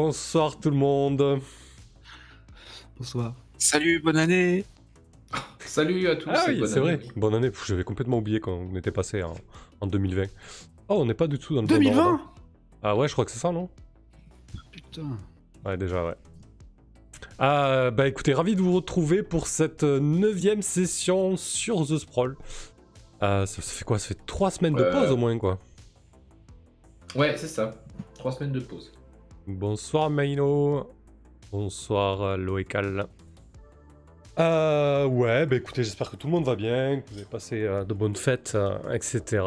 Bonsoir tout le monde. Bonsoir. Salut, bonne année. Salut à tous Ah et oui, bonne c'est année. vrai. Bonne année. Pff, j'avais complètement oublié quand on était passé en 2020. Oh, on n'est pas du tout dans le bon ordre. 2020 Ah ouais, je crois que c'est ça, non? Putain. Ouais, déjà, ouais. Bah écoutez, ravi de vous retrouver pour cette 9ème session sur The Sprawl. Ça fait quoi? Ça fait 3 semaines de pause au moins, quoi. Ouais, c'est ça. 3 semaines de pause. Bonsoir Maino. Bonsoir Loécal. Ouais, bah écoutez, j'espère que tout le monde va bien, que vous avez passé de bonnes fêtes, etc.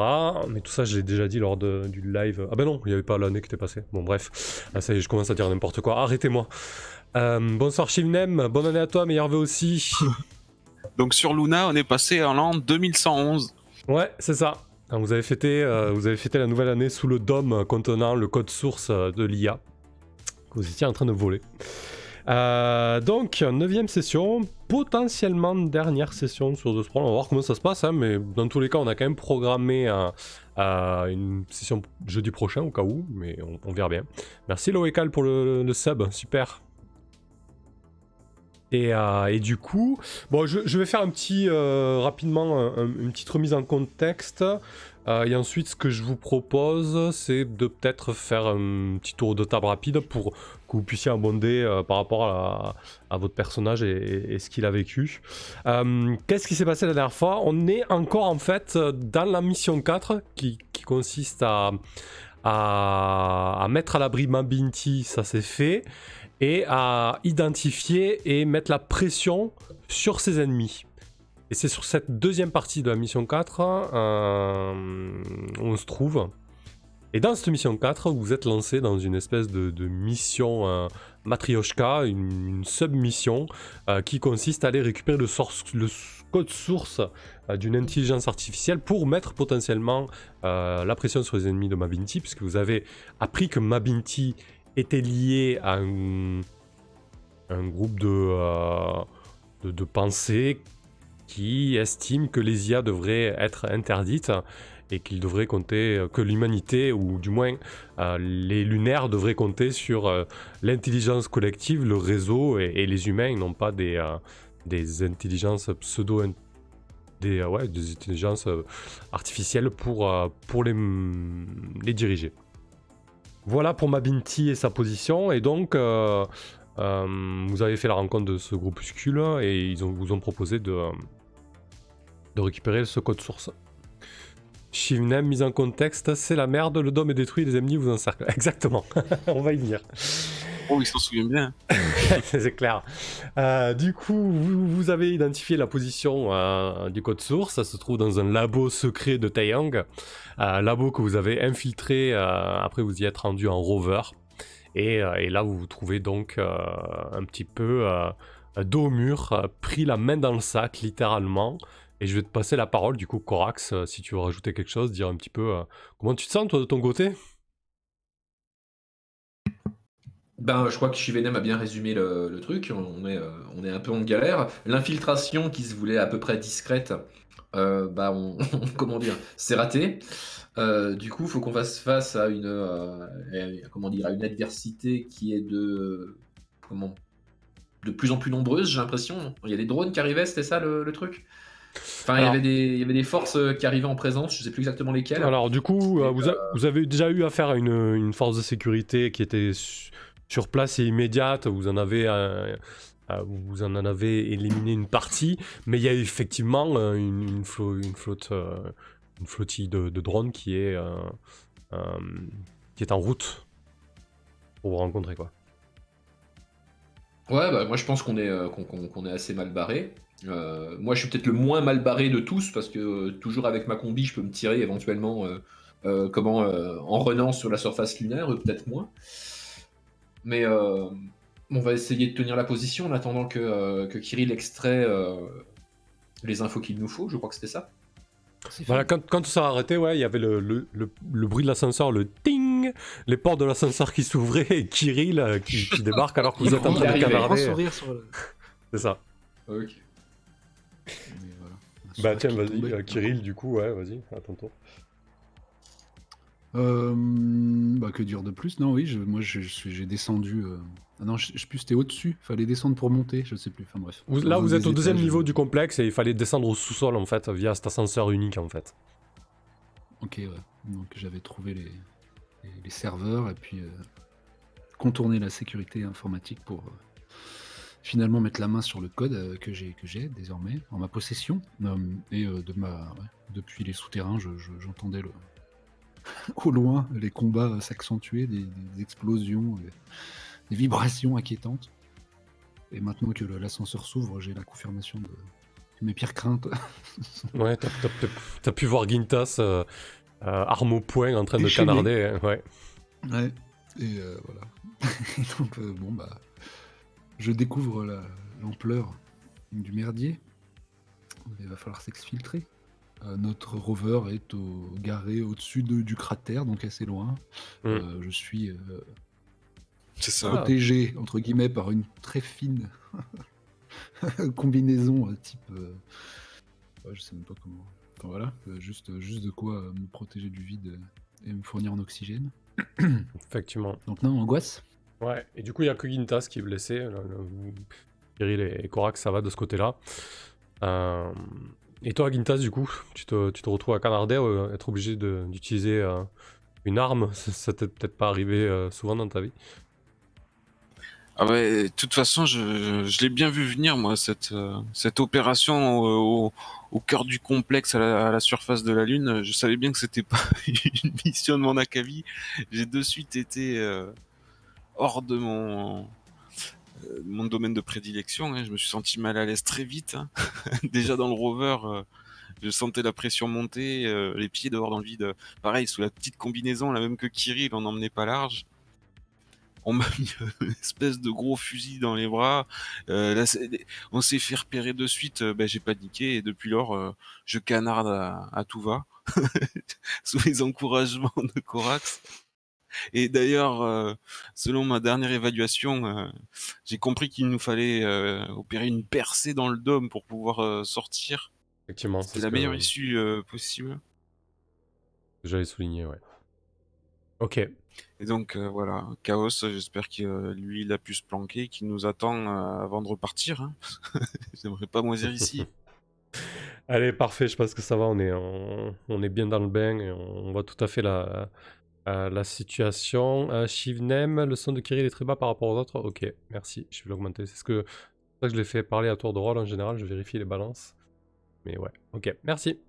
Mais tout ça, je l'ai déjà dit lors du live. Ah bah non, il n'y avait pas l'année qui était passée. Bon, bref. Ça y est, je commence à dire n'importe quoi. Arrêtez-moi. Bonsoir Shivnem, bonne année à toi, meilleur vœu aussi. Donc sur Luna, on est passé en l'an 2111. Ouais, c'est ça. Vous avez fêté la nouvelle année sous le dôme contenant le code source de l'IA que vous étiez en train de voler. Donc, 9ème session, potentiellement dernière session sur The Sprawl. On va voir comment ça se passe, hein, mais dans tous les cas, on a quand même programmé une session jeudi prochain au cas où, mais on verra bien. Merci Loécal pour le sub, super. Et du coup, bon, je vais faire un petit rapidement une petite remise en contexte. Et ensuite, ce que je vous propose, c'est de peut-être faire un petit tour de table rapide pour que vous puissiez abonder par rapport à votre personnage et ce qu'il a vécu. Qu'est-ce qui s'est passé la dernière fois? On est encore en fait dans la mission 4 qui consiste à mettre à l'abri Mabinti, ça c'est fait, et à identifier et mettre la pression sur ses ennemis. Et c'est sur cette deuxième partie de la mission 4 on se trouve. Et dans cette mission 4, vous êtes lancé dans une espèce de mission Matryoshka, une sub-mission qui consiste à aller récupérer le code source d'une intelligence artificielle pour mettre potentiellement la pression sur les ennemis de Mabinti, puisque vous avez appris que Mabinti était lié à un groupe de pensées qui estime que les IA devraient être interdites et qu'il devrait compter, que l'humanité, ou du moins les lunaires, devraient compter sur l'intelligence collective, le réseau et les humains, non pas des intelligences des intelligences artificielles pour les diriger. Voilà pour Mabinti et sa position, et donc vous avez fait la rencontre de ce groupuscule et ils vous ont proposé de récupérer ce code source. Shivnem, mise en contexte, c'est la merde, le dôme est détruit, les ennemis vous encerclent. Exactement, on va y venir. Oh, il s'en souvient bien. C'est clair. Du coup, vous avez identifié la position du code source, ça se trouve dans un labo secret de Taeyang, labo que vous avez infiltré, après vous y êtes rendu en rover. Et là, vous vous trouvez donc un petit peu dos au mur, pris la main dans le sac, littéralement. Et je vais te passer la parole, du coup, Corax, si tu veux rajouter quelque chose, dire un petit peu comment tu te sens, toi, de ton côté? Ben, je crois que Shivenem a bien résumé le truc. On est un peu en galère. L'infiltration qui se voulait à peu près discrète, comment dire, c'est raté. Du coup, il faut qu'on fasse face à à une adversité qui est de plus en plus nombreuse, j'ai l'impression. Il y a des drones qui arrivaient, c'était ça le truc? Enfin, Alors, il y avait des forces qui arrivaient en présence, je sais plus exactement lesquelles. alors du coup, Et, vous avez déjà eu affaire à une force de sécurité qui était sur place et immédiate. Vous en avez éliminé une partie, mais il y a effectivement une flottille de drones qui est en route pour vous rencontrer, quoi. Ouais, bah, moi je pense qu'on est assez mal barré. Moi je suis peut-être le moins mal barré de tous parce que toujours avec ma combi je peux me tirer éventuellement en renant sur la surface lunaire, peut-être moins. Mais on va essayer de tenir la position en attendant que Kirill extrait les infos qu'il nous faut, je crois que c'était ça. Voilà, quand ça a arrêté, ouais, il y avait le bruit de l'ascenseur, le ting, les portes de l'ascenseur qui s'ouvraient et Kirill qui débarque alors que vous êtes en train de canarder. C'est ça. Ok. Bah tiens, vas-y, Kirill, du coup, ouais, vas-y, à ton tour. Que dire de plus? Non, oui, j'ai descendu. Ah non, je sais plus, c'était au-dessus. Fallait descendre pour monter, je sais plus. Enfin bref. Là, Dans un vous êtes des au deuxième étages, niveau du complexe et il fallait descendre au sous-sol en fait, via cet ascenseur unique en fait. Ok, ouais. Donc j'avais trouvé les serveurs et puis contourner la sécurité informatique pour finalement mettre la main sur le code que j'ai désormais en ma possession. Depuis les souterrains, j'entendais au loin les combats s'accentuer, des explosions, des vibrations inquiétantes. Et maintenant que l'ascenseur s'ouvre, j'ai la confirmation de mes pires craintes. Ouais, t'as pu voir Gintas arme au poing en train de Déchaîné. canarder, hein, ouais. Ouais. Et voilà. Et donc je découvre l'ampleur du merdier. Il va falloir s'exfiltrer. Notre rover est garé au-dessus du cratère, donc assez loin. Je suis C'est ça. protégé, entre guillemets, par une très fine combinaison type... je sais même pas comment... Enfin voilà, juste de quoi me protéger du vide et me fournir en oxygène. Effectivement. Donc non, angoisse. Ouais, et du coup, il n'y a que Gintas qui est blessé. Kirill et Korax, ça va de ce côté-là. Et toi, Gintas, du coup, tu te retrouves à canarder, être obligé d'utiliser une arme. Ça t'est peut-être pas arrivé souvent dans ta vie. Ah ouais, de toute façon, je l'ai bien vu venir, moi, cette opération au cœur du complexe, à la surface de la Lune. Je savais bien que c'était pas une mission de mon Akavi. J'ai de suite été hors de mon domaine de prédilection. Hein. Je me suis senti mal à l'aise très vite. Hein. Déjà dans le rover, je sentais la pression monter, les pieds dehors dans le vide. Pareil, sous la petite combinaison, la même que Kirill, on n'emmenait pas large. On m'a mis une espèce de gros fusil dans les bras. Là, on s'est fait repérer de suite. J'ai paniqué et depuis lors, je canarde à tout va, sous les encouragements de Corax. Et d'ailleurs, selon ma dernière évaluation, j'ai compris qu'il nous fallait opérer une percée dans le dôme pour pouvoir sortir. Effectivement, c'est C'était ce la meilleure que issue possible. j'avais souligné, ouais. Ok. Et donc voilà, Chaos, j'espère que lui, il a pu se planquer, qu'il nous attend avant de repartir. Hein. J'aimerais pas moisir ici. Allez, parfait, je pense que ça va, on est bien dans le bain et on voit tout à fait la situation. Shivnem, le son de Kirill est très bas par rapport aux autres. Ok, merci, je vais l'augmenter. C'est pour ça que je l'ai fait parler à tour de rôle en général, je vérifie les balances. Mais ouais, ok, merci.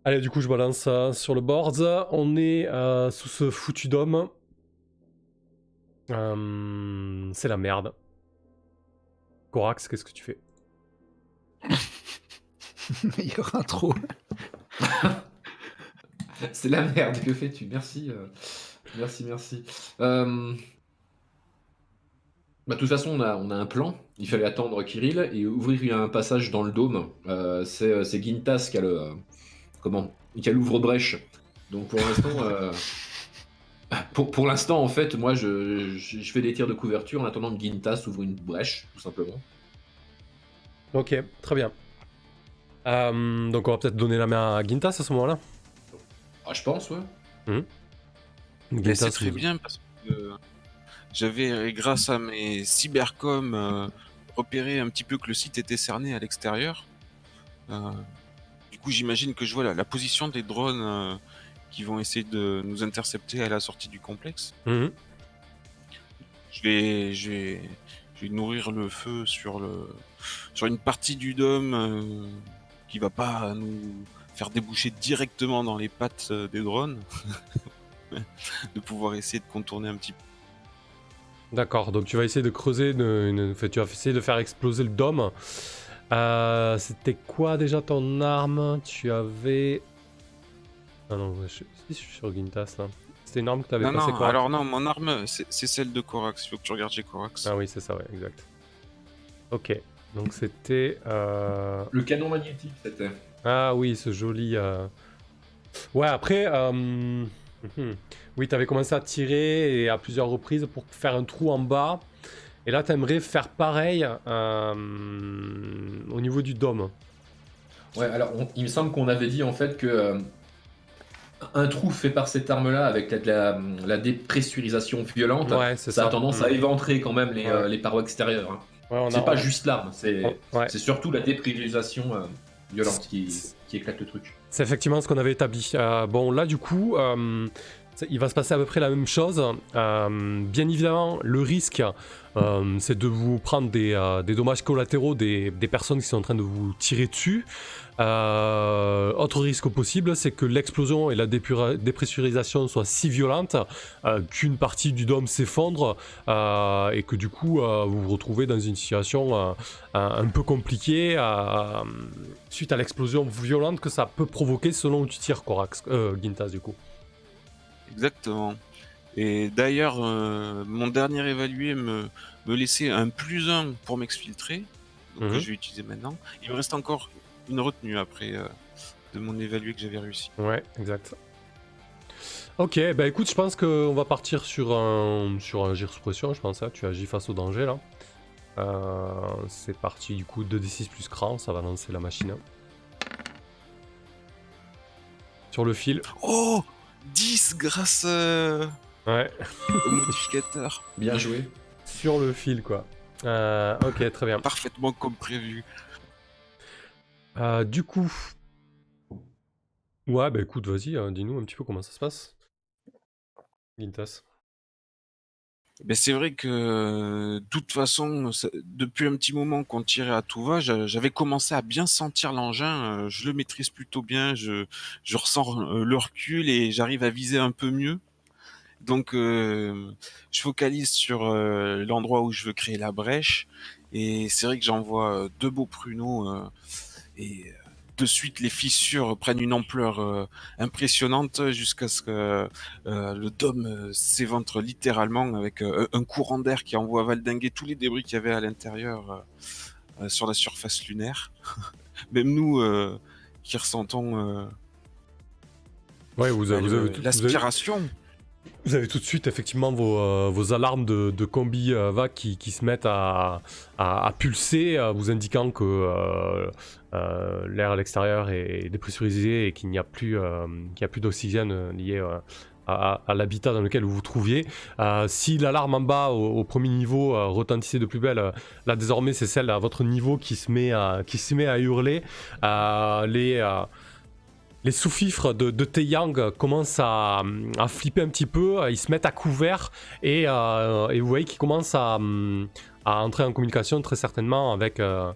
Allez, du coup, je balance sur le board. On est sous ce foutu dôme. C'est la merde. Corax, qu'est-ce que tu fais? Meilleure intro. C'est la merde, que fais-tu? Merci. Merci. De toute façon, on a un plan. Il fallait attendre Kirill et ouvrir un passage dans le dôme. C'est Gintas qui a qui a l'ouvre-brèche. Donc pour l'instant, pour l'instant, en fait, moi, je fais des tirs de couverture en attendant que Gintas ouvre une brèche, tout simplement. Ok, très bien. Donc on va peut-être donner la main à Gintas à ce moment-là. Je pense, ouais. Mais c'est très bien parce que j'avais, grâce à mes cybercoms, repéré un petit peu que le site était cerné à l'extérieur. Du coup, j'imagine que je vois la position des drones qui vont essayer de nous intercepter à la sortie du complexe. Mhm. Je vais nourrir le feu sur une partie du dôme qui va pas nous faire déboucher directement dans les pattes des drones, de pouvoir essayer de contourner un petit peu. D'accord, donc tu vas essayer de creuser, tu vas essayer de faire exploser le dôme. C'était quoi déjà ton arme? Tu avais... Ah non, je suis sur Gintas là. C'était une arme que tu avais passé quoi? Alors non, mon arme, c'est celle de Corax. Il faut que tu regardes chez Corax. Ah oui, c'est ça, ouais, exact. Ok, donc c'était... Le canon magnétique, c'était. Ah oui, ce joli... Ouais, après... Oui, t'avais commencé à tirer et à plusieurs reprises pour faire un trou en bas. Et là, t'aimerais faire pareil au niveau du dôme. Ouais, alors il me semble qu'on avait dit en fait que un trou fait par cette arme-là avec la dépressurisation violente, Ouais, c'est ça a ça. tendance à éventrer quand même Ouais. les parois extérieures. Hein. Ouais, on C'est a, pas on- juste l'arme, ouais. c'est surtout la dépressurisation violente qui éclate le truc. C'est effectivement ce qu'on avait établi. Bon, là, du coup, il va se passer à peu près la même chose. Bien évidemment, le risque, c'est de vous prendre des dommages collatéraux des personnes qui sont en train de vous tirer dessus. Autre risque possible, c'est que l'explosion et la dépressurisation soient si violentes qu'une partie du dôme s'effondre et que du coup, vous vous retrouvez dans une situation un peu compliquée suite à l'explosion violente que ça peut provoquer selon où tu tires, Corax, Gintas du coup. Exactement. Et d'ailleurs, mon dernier évalué me laissait un +1 pour m'exfiltrer, donc que je vais utiliser maintenant. Il me reste encore une retenue après de mon évalué que j'avais réussi. Ouais, exact. Ok, bah écoute, je pense qu'on va partir sur un gire sous pression, je pense. Hein. Tu agis face au danger là. C'est parti du coup, 2d6 plus cran, ça va lancer la machine. Sur le fil. Oh 10 grâce Ouais, au modificateur. Bien joué. sur le fil quoi. Ok, très bien. Parfaitement comme prévu. Du coup... Ouais, bah écoute, vas-y, dis-nous un petit peu comment ça se passe. Gintas. Ben c'est vrai que de toute façon, depuis un petit moment qu'on tirait à tout va, j'avais commencé à bien sentir l'engin. Je le maîtrise plutôt bien, je ressens le recul et j'arrive à viser un peu mieux. Donc je focalise sur l'endroit où je veux créer la brèche. Et c'est vrai que j'envoie 2 beaux pruneaux et de suite les fissures prennent une ampleur impressionnante jusqu'à ce que le dôme s'éventre littéralement avec un courant d'air qui envoie valdinguer tous les débris qu'il y avait à l'intérieur sur la surface lunaire. Même nous qui ressentons Ouais, vous avez l'aspiration. Vous avez tout de suite effectivement vos alarmes de combi vague qui se mettent à pulser, vous indiquant que l'air à l'extérieur est dépressurisé et qu'il n'y a plus, d'oxygène lié à l'habitat dans lequel vous vous trouviez. Si l'alarme en bas au premier niveau retentissait de plus belle, là désormais c'est celle à votre niveau qui se met à hurler. Les sous-fifres de Taeyang commencent à flipper un petit peu, ils se mettent à couvert et vous voyez qu'ils commencent à entrer en communication très certainement avec un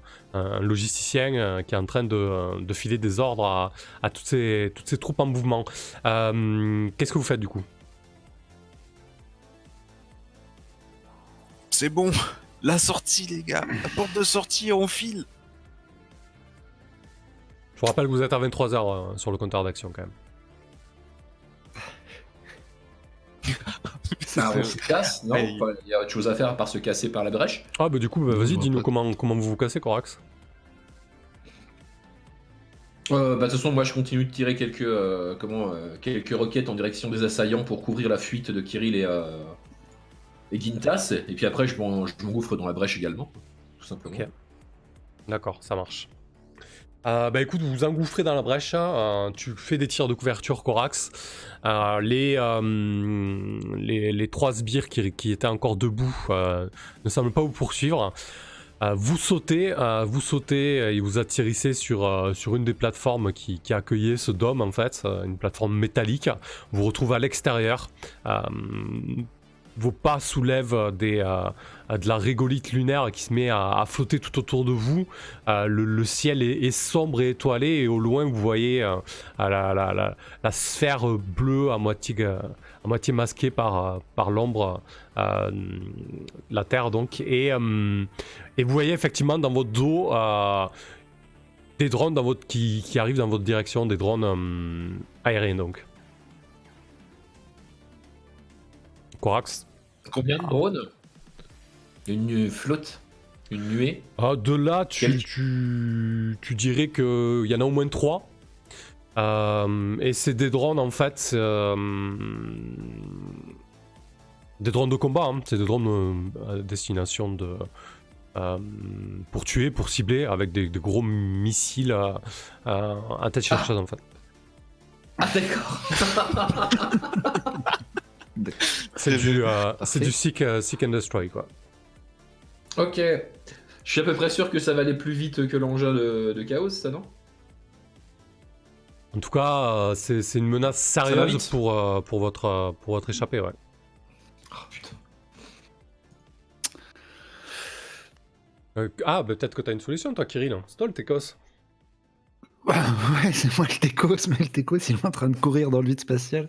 logisticien qui est en train de filer des ordres à toutes ces troupes en mouvement. Qu'est-ce que vous faites du coup ? C'est bon, la sortie les gars, la porte de sortie, on file. Je vous rappelle que vous êtes à 23h sur le compteur d'action quand même. On se casse, non? Hey. Il y a autre chose à faire à part se casser par la brèche. Ah bah du coup, vas-y, Non, dis-nous pas- comment vous vous cassez, Corax. De toute façon, moi je continue de tirer quelques roquettes en direction des assaillants pour couvrir la fuite de Kirill et Gintas. Et puis après, je m'engouffre dans la brèche également, tout simplement. Ok. D'accord, ça marche. Bah écoute, vous vous engouffrez dans la brèche, tu fais des tirs de couverture, Corax. Les 3 sbires qui étaient encore debout ne semblent pas vous poursuivre. Vous sautez et vous atterrissez sur une des plateformes qui accueillait ce dôme en fait, une plateforme métallique. Vous vous retrouvez à l'extérieur. Vos pas soulèvent de la régolithe lunaire qui se met à flotter tout autour de vous. Le ciel est sombre et étoilé et au loin vous voyez la sphère bleue à moitié masquée par l'ombre, la Terre donc. Et vous voyez effectivement dans votre dos des drones qui arrivent dans votre direction, des drones aériens donc. Corax. Combien de drones? Une flotte? Une nuée? De là, Quel- tu dirais qu'il y en a au moins 3. Et c'est des drones en fait. Des drones de combat, hein. C'est des drones à destination pour tuer, pour cibler, avec des gros missiles à tête chercheuse en fait. Ah d'accord. C'est du seek and destroy, quoi. Ok. Je suis à peu près sûr que ça va aller plus vite que l'engin de Chaos, ça non? En tout cas, c'est une menace va sérieuse vite. pour votre échappée, ouais. Oh putain. Bah, peut-être que t'as une solution, toi, Kirill. C'est toi le Técos. Ouais, c'est moi le Técos, mais le Técos, il est en train de courir dans le vide spatial.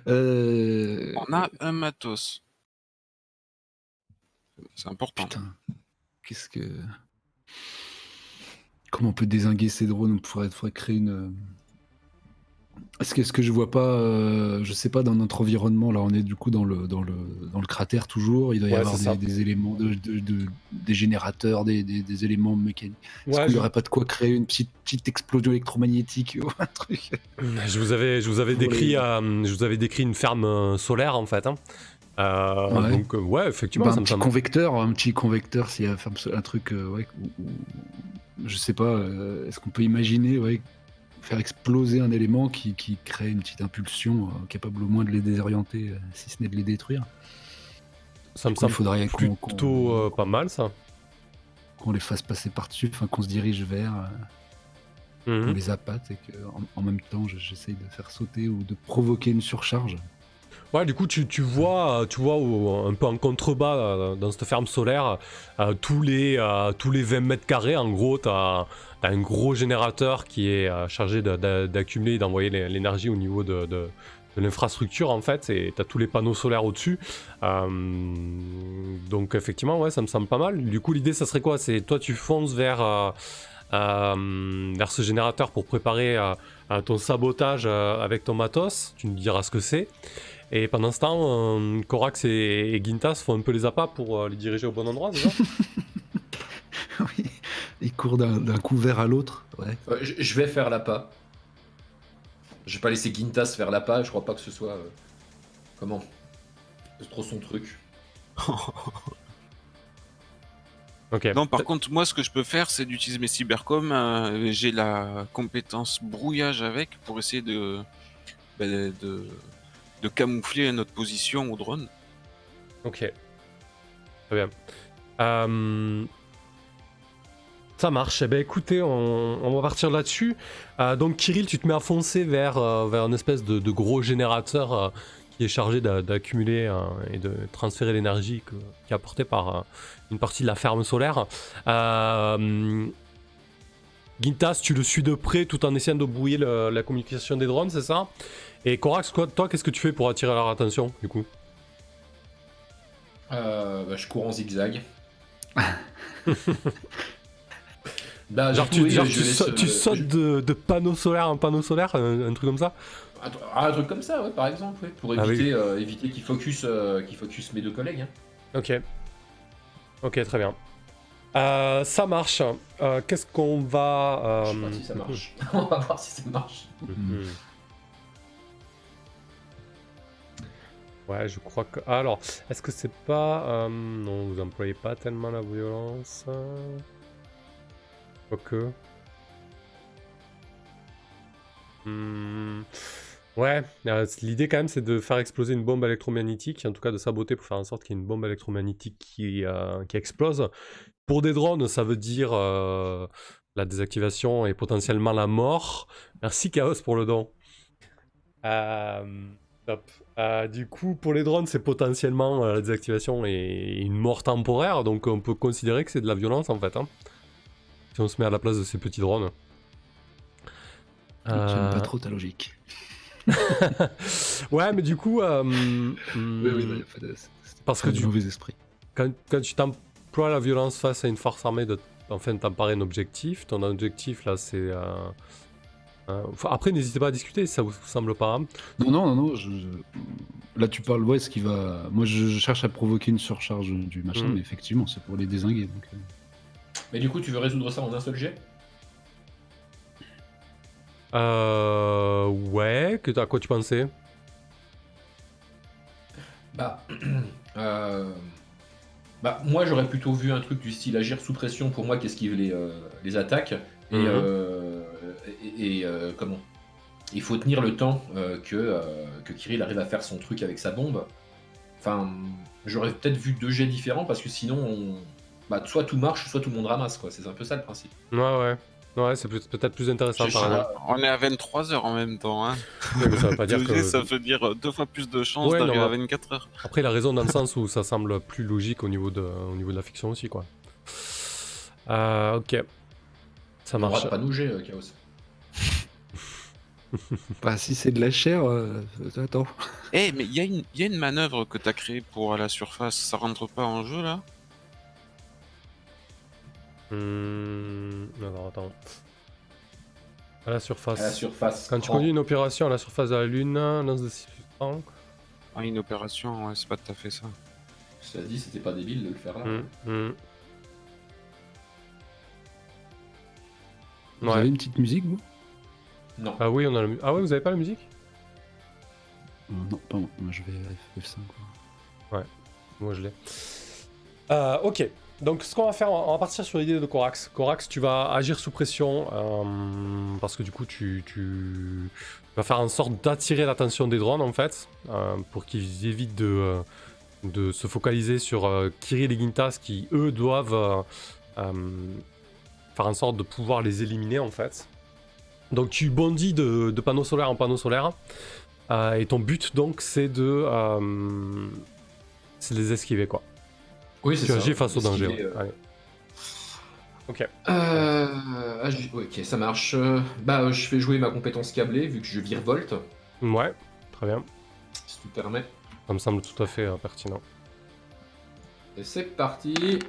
On a un matos. C'est important. Putain, qu'est-ce que... Comment on peut dézinguer ces drones? Il faudrait créer une... Est-ce que je vois pas, je sais pas, dans notre environnement, là on est du coup dans le cratère toujours, il doit y Ouais, avoir c'est ça. des éléments, des générateurs, des éléments mécaniques. Est-ce Ouais, qu'il n'y aurait pas de quoi créer une petite explosion électromagnétique ou un truc? je vous avais Pour décrit, les- je vous avais décrit une ferme solaire, en fait. Hein. Ouais. Donc, ouais, effectivement, Bah, ça un me petit semble. convecteur, s'il y a un truc, ouais, je sais pas, est-ce qu'on peut imaginer, ouais, faire exploser un élément qui crée une petite impulsion capable au moins de les désorienter, si ce n'est de les détruire. Ça me Du coup, il semble faudrait plutôt pas mal, ça. qu'on les fasse passer par-dessus, enfin qu'on se dirige vers, qu'on Mhm. les appâte et qu'en même temps j'essaye de faire sauter ou de provoquer une surcharge. Ouais, du coup, tu vois un peu en contrebas dans cette ferme solaire, tous les 20 mètres carrés, en gros, t'as un gros générateur qui est chargé d'accumuler et d'envoyer l'énergie au niveau de l'infrastructure, en fait, et t'as tous les panneaux solaires au-dessus. Donc, effectivement, ouais, ça me semble pas mal. Du coup, l'idée, ça serait quoi? C'est toi, tu fonces vers ce générateur pour préparer ton sabotage avec ton matos. Tu me diras ce que c'est. Et pendant ce temps, Korax et Gintas font un peu les appâts pour les diriger au bon endroit, c'est ça? Oui, ils courent d'un couvert à l'autre, ouais. Je vais faire l'appât. Je vais pas laisser Gintas faire l'appât, je crois pas que ce soit... comment? C'est trop son truc. Ok. Non, par contre, moi, ce que je peux faire, c'est d'utiliser mes cybercoms. J'ai la compétence brouillage avec pour essayer bah, de camoufler notre position au drone. Ok. Très bien. Ça marche. Eh ben, écoutez, on va partir là-dessus. Donc, Kirill, tu te mets à foncer vers une espèce de gros générateur qui est chargé d'accumuler et de transférer l'énergie qui est apportée par une partie de la ferme solaire. Gintas, tu le suis de près tout en essayant de brouiller la communication des drones, c'est ça? Et Korax, toi, qu'est-ce que tu fais pour attirer leur attention, du coup? Bah, je cours en zigzag. Bah, Genre, du coup, oui, je tu laisse, sautes de panneau solaire en panneau solaire, un truc comme ça? un truc comme ça, ouais, par exemple, ouais, pour Ah oui. éviter qu'ils focus mes deux collègues. Hein. Ok. Ok, très bien. Ça marche. Qu'est-ce qu'on va... Je sais pas si ça marche. On va voir si ça marche. Mhm. Ouais, je crois que... Alors, est-ce que c'est pas... Non, vous employez pas tellement la violence. Quoique... Ouais, l'idée quand même c'est de faire exploser une bombe électromagnétique, en tout cas de saboter pour faire en sorte qu'il y ait une bombe électromagnétique qui explose. Pour des drones, ça veut dire la désactivation et potentiellement la mort. Merci Chaos pour le don. Top. Du coup, pour les drones, c'est potentiellement la désactivation et une mort temporaire, donc on peut considérer que c'est de la violence en fait. Hein, si on se met à la place de ces petits drones. J'aime pas trop ta logique. Ouais, mais du coup, Oui, non, y a pas de... parce que du mauvais esprit. quand tu t'emploies la violence face à une force armée, enfin t'emparer un objectif, ton objectif là c'est... après, n'hésitez pas à discuter si ça vous semble pas. Hein. Non, là tu parles, ouais, ce qui va... Moi je cherche à provoquer une surcharge du machin, mais effectivement c'est pour les dézinguer. Donc, Mais du coup, tu veux résoudre ça en un seul jet? Ouais, à quoi tu pensais? Bah, bah, moi j'aurais plutôt vu un truc du style agir sous pression pour moi qu'esquive les attaques et, Mhm. comment il faut tenir le temps que Kirill arrive à faire son truc avec sa bombe. Enfin, j'aurais peut-être vu 2 jets différents parce que sinon, bah, soit tout marche, soit tout le monde ramasse, quoi. C'est un peu ça le principe. Ouais, c'est peut-être plus intéressant Je par sais exemple. pas. On est à 23 heures en même temps. Hein. Ouais, mais ça veut pas dire 2 que. jets, ça veut dire 2 fois plus de chances Ouais, non, d'arriver à mais 24 heures. après, il a raison dans le sens où ça semble plus logique au niveau de la fiction aussi, quoi. Ok, ça On marche. rate pas nous G, Chaos. Bah, si c'est de la chair, attends. Eh, mais il y a une manœuvre que t'as créée pour à la surface, ça rentre pas en jeu là? Alors attends. À la surface. À la surface. Quand tu cran. conduis une opération à la surface de la Lune, lance de substance. Ah, une opération, ouais, c'est pas tout à fait ça. Cela dit, c'était pas débile de le faire là. Vous avez une petite musique, vous? Non. Ah oui, on a Ah ouais, vous avez pas la musique? Non, pas moi. Moi, je vais à F5. Quoi. Moi je l'ai. Ok, donc ce qu'on va faire, on va partir sur l'idée de Corax. Corax, tu vas agir sous pression parce que du coup tu vas faire en sorte d'attirer l'attention des drones en fait pour qu'ils évitent de se focaliser sur Kirill et Gintas qui eux doivent faire en sorte de pouvoir les éliminer en fait. Donc tu bondis de panneau solaire en panneau solaire et ton but donc c'est de les esquiver quoi. Oui, c'est Tu ça. agis face au danger. Esquiver, Ouais. Allez. Ok. Ok, ça marche. Je fais jouer ma compétence câblée vu que je virevolte, Ouais, très bien. si tu permets. Ça me semble tout à fait pertinent. Et c'est parti.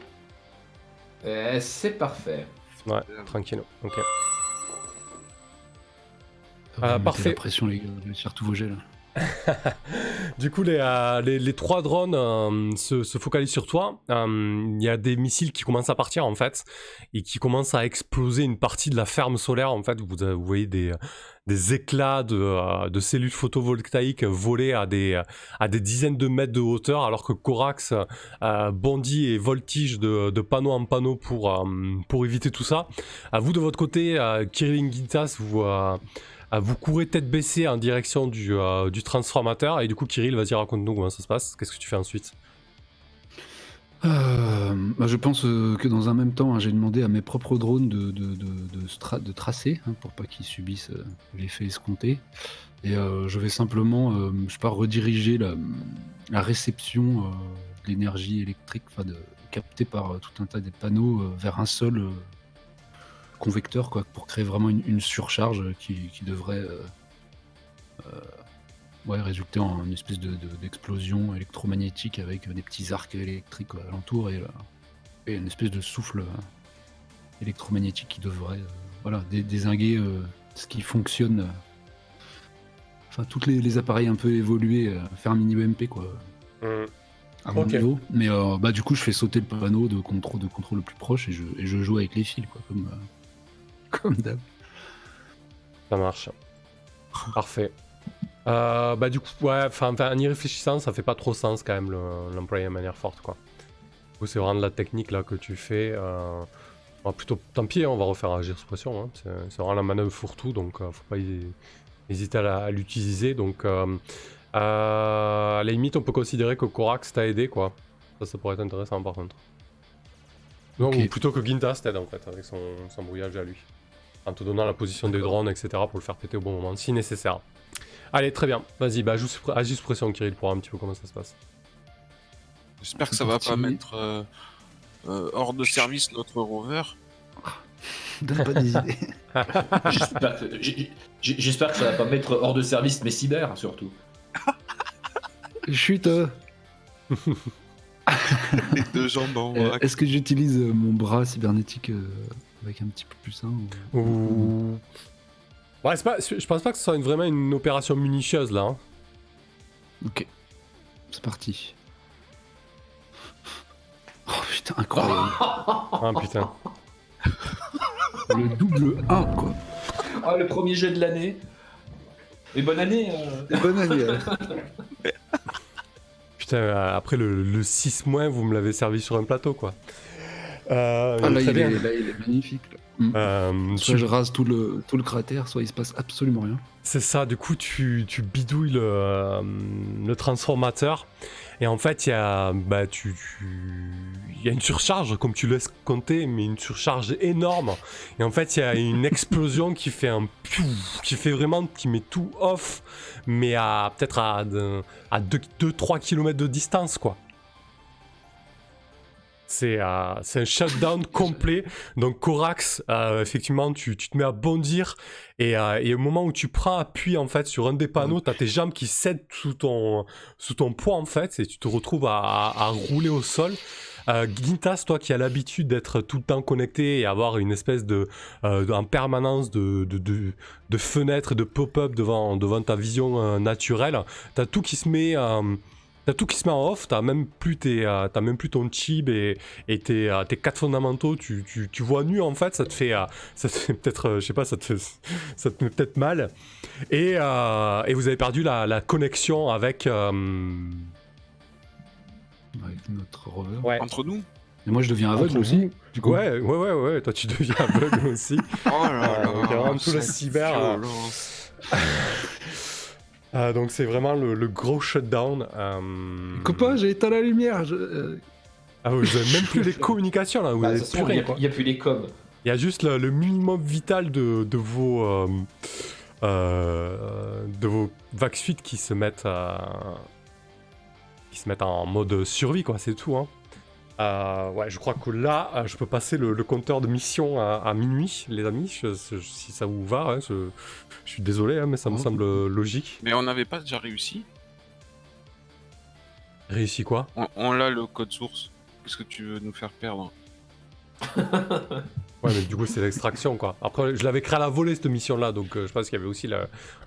Et c'est parfait. Ouais, tranquille. Ok. Vous mettez parfait. la pression, les gars. Je vais faire tous vos jets, là. Du coup, les 3 drones se focalisent sur toi. Il y a des missiles qui commencent à partir en fait et qui commencent à exploser une partie de la ferme solaire. En fait, vous voyez des éclats de cellules photovoltaïques volées à des dizaines de mètres de hauteur, alors que Corax bondit et voltige de panneau en panneau pour éviter tout ça. Vous de votre côté, Kirill Gintas, vous courez tête baissée en direction du transformateur et du coup Kirill, vas-y raconte-nous comment ça se passe, qu'est-ce que tu fais ensuite? Je pense que dans un même temps, hein, j'ai demandé à mes propres drones de tracer pour pas qu'ils subissent l'effet escompté. Et je vais simplement, je sais pas, rediriger la réception de l'énergie électrique, captée par tout un tas de panneaux vers un seul convecteur, quoi, pour créer vraiment une surcharge qui devrait résulter en une espèce d'explosion électromagnétique avec des petits arcs électriques alentour et une espèce de souffle électromagnétique qui devrait dézinguer ce qui fonctionne. Enfin, tous les appareils un peu évolués, faire un mini EMP quoi. À mon Ok. niveau. Mais du coup, je fais sauter le panneau de contrôle le plus proche et je joue avec les fils, quoi, comme d'hab. Ça marche. Parfait. Du coup, ouais, en y réfléchissant, ça fait pas trop sens quand même l'employer de manière forte, quoi. Du coup, c'est vraiment de la technique là que tu fais. Plutôt, tant pis, on va refaire agir sous pression. Hein. C'est vraiment la manœuvre fourre-tout, donc faut pas hésiter à l'utiliser. Donc, à la limite, on peut considérer que Corax t'a aidé, quoi. Ça pourrait être intéressant par contre. Non, Ok. ou plutôt que Gintas t'aide en fait, avec son brouillage à lui. En te donnant la position des drones, etc. pour le faire péter au bon moment, si nécessaire. Allez, très bien. Vas-y, agis sous pression, Kirill, pour voir un petit peu comment ça se passe. J'espère que C'est ça va parti. pas mettre hors de service notre rover. Donne pas des idées. J'espère que ça va pas mettre hors de service mes cyber, surtout. Chute. Les 2 jambes en vrac. Est-ce que j'utilise mon bras cybernétique avec un petit peu plus un Ouh. Ouais, je pense pas que ce soit vraiment une opération minutieuse là. Hein. Ok. C'est parti. Oh putain, incroyable. Ah putain. Le double 1, quoi. Ah, le premier jet de l'année. Et bonne année. Bonne année. Putain, après le 6-, vous me l'avez servi sur un plateau, quoi. Là, très il bien. est magnifique. Là. Soit je rase tout le cratère, soit il se passe absolument rien. C'est ça, du coup tu bidouilles le transformateur et en fait il y a il y a une surcharge comme tu laisses compter, mais une surcharge énorme, et en fait il y a une explosion qui fait un piou, qui fait vraiment, qui met tout off, mais à peut-être à 2-3 km de distance quoi. C'est un shutdown complet. Donc Corax, effectivement, tu te mets à bondir et au moment où tu prends appui en fait sur un des panneaux, t'as tes jambes qui cèdent sous ton poids en fait, et tu te retrouves à rouler au sol. Gintas, toi qui as l'habitude d'être tout le temps connecté et avoir une espèce en permanence de fenêtres, de pop-up devant ta vision naturelle, t'as tout qui se met... T'as tout qui se met en off, t'as même plus ton chib et tes 4 fondamentaux, tu vois nu en fait, ça te fait peut-être, je sais pas, ça te met peut-être mal. Et vous avez perdu la connexion avec... Avec notre rover. Ouais. Entre nous. Et moi je deviens aveugle Entre aussi, vous. du coup. Ouais, toi tu deviens aveugle aussi. Oh là là, donc, vraiment, tout le cette cyber, violence. Donc c'est vraiment le gros shutdown. Copain, j'ai éteint la lumière. Ah oui, vous avez même plus les communications là, vous Bah, de avez toute plus façon, rien quoi. il n'y a plus les coms. Il y a juste le minimum vital de vos Vaxfuit qui se mettent en mode survie quoi, c'est tout hein. Ouais, je crois que là, je peux passer le compteur de mission à minuit, les amis, si ça vous va. Hein, je suis désolé, hein, mais ça me semble logique. Mais on n'avait pas déjà réussi. Réussi quoi? On l'a le code source. Qu'est-ce que tu veux nous faire perdre? Ouais, mais du coup, c'est l'extraction quoi. Après, je l'avais créé à la volée cette mission-là, donc je pense qu'il y avait aussi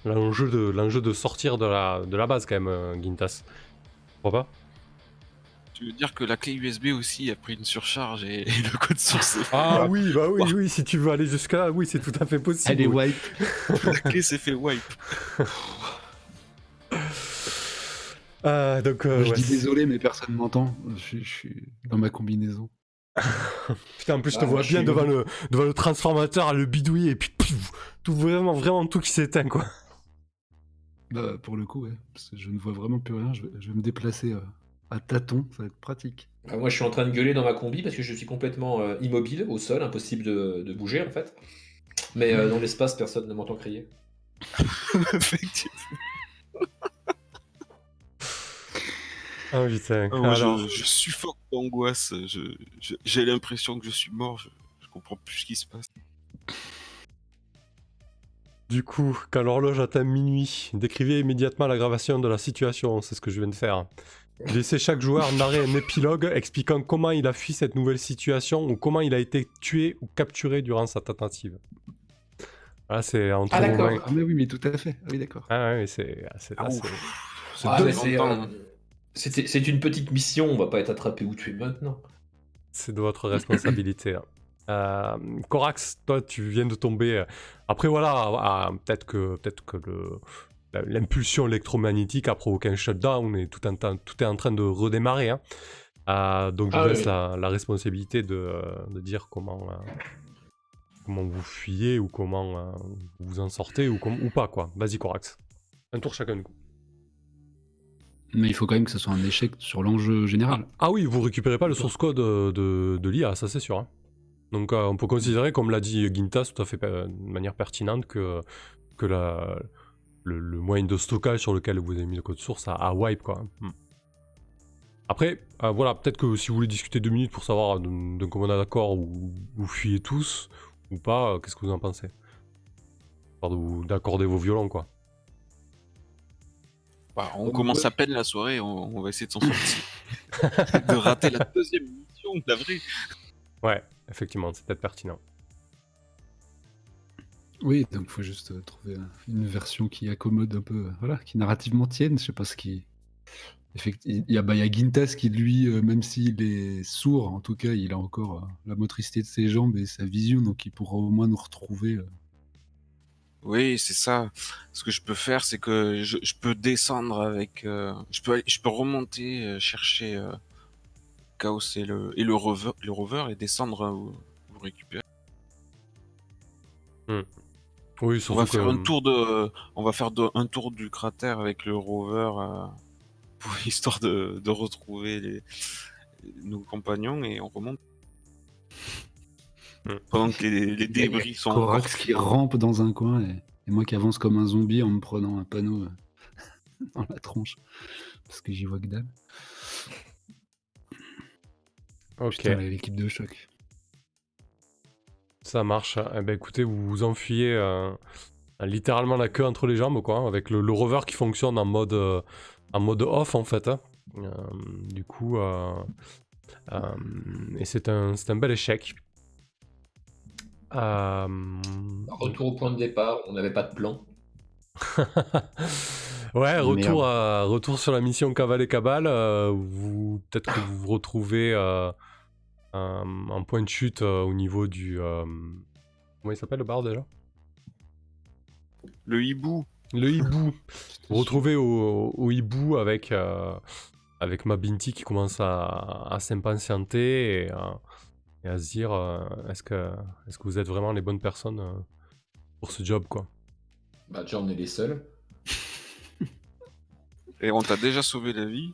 l'enjeu de sortir de la base quand même, Gintas. Tu crois pas? Tu veux dire que la clé USB aussi a pris une surcharge et le code source est... Ah oui, bah oui, si tu veux aller jusque là, oui, c'est tout à fait possible. Elle est oui. wipe. La clé s'est fait wipe. Donc, Moi, je ouais, dis désolé, mais personne m'entend. Je suis dans ma combinaison. Putain, en plus, je Ah, te moi, vois je bien suis devant le transformateur à le bidouiller et puis piouf, tout vraiment tout qui s'éteint quoi. Bah, pour le coup, ouais. Parce que je ne vois vraiment plus rien. Je vais me déplacer à tâtons. Ça va être pratique. Bah, moi, je suis en train de gueuler dans ma combi parce que je suis complètement immobile au sol, impossible de bouger en fait. Mais dans l'espace, personne ne m'entend crier. Effectivement. Ah putain. Ah, moi, Alors, je suffoque d'angoisse. J'ai l'impression que je suis mort. Je comprends plus ce qui se passe. du coup, quand l'horloge atteint minuit, décrivez immédiatement l'aggravation de la situation, c'est ce que je viens de faire. Laissez chaque joueur narrer un épilogue expliquant comment il a fui cette nouvelle situation ou comment il a été tué ou capturé durant sa tentative. Là, c'est entre Ah, d'accord. moments- Ah, mais oui, mais tout à fait. Ah oui, d'accord. Ah ouais, c'est Ah, là, ouf. c'est- C'est Ah, deux mais longtemps. c'est une petite mission, on va pas être attrapé ou tué maintenant. c'est de votre responsabilité. Corax, toi, tu viens de tomber. Après, voilà, peut-être que l'impulsion électromagnétique a provoqué un shutdown et tout est en train de redémarrer. Hein. Donc, je Ah vous laisse oui. la responsabilité de dire comment vous fuyez ou comment vous vous en sortez ou pas, quoi. Vas-y, Corax. Un tour chacun, du coup. Mais il faut quand même que ce soit un échec sur l'enjeu général. Ah oui, vous récupérez pas le source code de l'IA, ça c'est sûr. Hein. Donc on peut considérer, comme l'a dit Gintas, tout à fait de manière pertinente, que le moyen de stockage sur lequel vous avez mis le code source a wipe quoi. Après, voilà, peut-être que si vous voulez discuter 2 minutes pour savoir d'un commun accord où vous fuyez tous ou pas, qu'est-ce que vous en pensez? D'accorder vos violons quoi. Bah, on commence à peine la soirée, on va essayer de s'en sortir. De rater la deuxième mission, la vraie. Ouais, effectivement, c'est peut-être pertinent. Oui, donc il faut juste trouver une version qui accommode un peu, voilà, qui narrativement tienne. Je sais pas ce qui. Il y a Gintas qui, lui, même s'il est sourd, en tout cas, il a encore la motricité de ses jambes et sa vision, donc il pourra au moins nous retrouver. Oui, c'est ça. Ce que je peux faire, c'est que je peux descendre avec... je peux remonter, chercher Chaos et le rover et descendre vous récupérer. Oui, On surtout va faire que... un tour du cratère avec le rover histoire de retrouver nos compagnons et on remonte. Hmm. Pendant que les débris sont encore Corax qui rampe dans un coin et moi qui avance comme un zombie en me prenant un panneau dans la tronche. Parce que j'y vois que dalle. Ok, Putain, l'équipe de choc. ça marche. Eh ben écoutez, vous vous enfuyez littéralement la queue entre les jambes, quoi, hein, avec le rover qui fonctionne en mode off, en fait. Hein. Du coup, et c'est un bel échec. Retour au point de départ, on n'avait pas de plan. Ouais, Merde. retour sur la mission Cavale et Cabale. Peut-être que vous vous retrouvez un point de chute au niveau du... comment il s'appelle le bar déjà? le hibou. Le hibou. Vous vous retrouvez au hibou avec ma Binti qui commence à s'impatienter et à se dire est-ce que vous êtes vraiment les bonnes personnes pour ce job, quoi. Bah déjà on est les seuls. Et on t'a déjà sauvé la vie.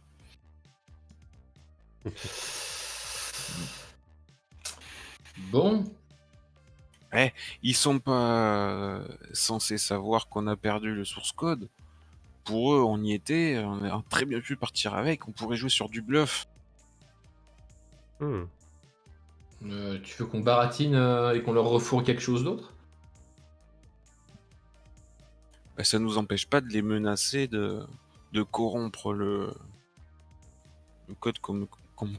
Bon, Ils sont pas censés savoir qu'on a perdu le source code. Pour eux, on y était, on a très bien pu partir avec, on pourrait jouer sur du bluff. Hmm. tu veux qu'on baratine et qu'on leur refourgue quelque chose d'autre? Bah, ça nous empêche pas de les menacer de corrompre le code comme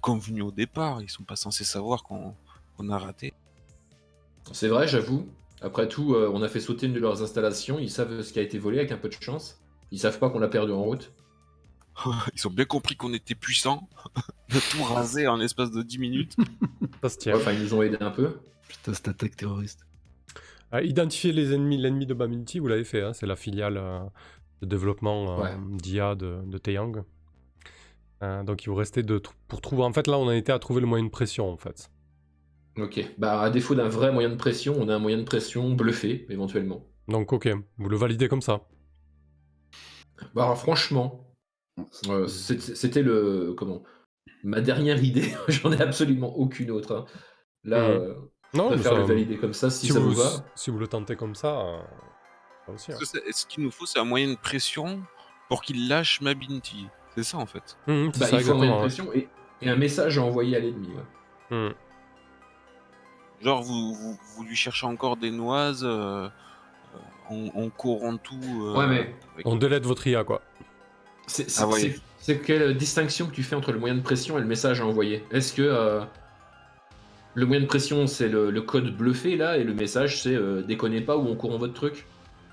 convenu au départ. Ils sont pas censés savoir qu'on a raté. C'est vrai, j'avoue. Après tout, on a fait sauter une de leurs installations, ils savent ce qui a été volé avec un peu de chance. Ils savent pas qu'on l'a perdu en route. Ils ont bien compris qu'on était puissants, de tout raser en l'espace de 10 minutes. Ça se tient. Ouais, enfin, ils nous ont aidé un peu. Putain, cette attaque terroriste. Identifier l'ennemi de Baminti, vous l'avez fait, hein, c'est la filiale de développement Ouais. d'IA de Taeyang. Donc il vous restait pour trouver... En fait, là, on a été à trouver le moyen de pression, en fait. Ok. Bah, à défaut d'un vrai moyen de pression, on a un moyen de pression bluffé, éventuellement. Donc ok, vous le validez comme ça. Bah, alors, franchement, c'était le... Comment? Ma dernière idée, j'en ai absolument aucune autre. Hein. Là, Mhm. je Non, mais préfère ça, le valider comme ça, si ça vous va. si vous le tentez comme ça, ça aussi. Hein. Ce qu'il nous faut, c'est un moyen de pression pour qu'il lâche ma Binti. C'est ça en fait. Mhm, c'est Bah, ça, il faut un moyen de exactement. pression et un message à envoyer à l'ennemi. Ouais. Ouais. Mhm. Genre, vous lui cherchez encore des noises, on corrompt tout. Ouais, mais avec- On délète votre IA, quoi. Ah ouais. C'est quelle distinction que tu fais entre le moyen de pression et le message à envoyer? Est-ce que le moyen de pression c'est le code bluffé là et le message c'est déconnez pas ou on corrompt votre truc?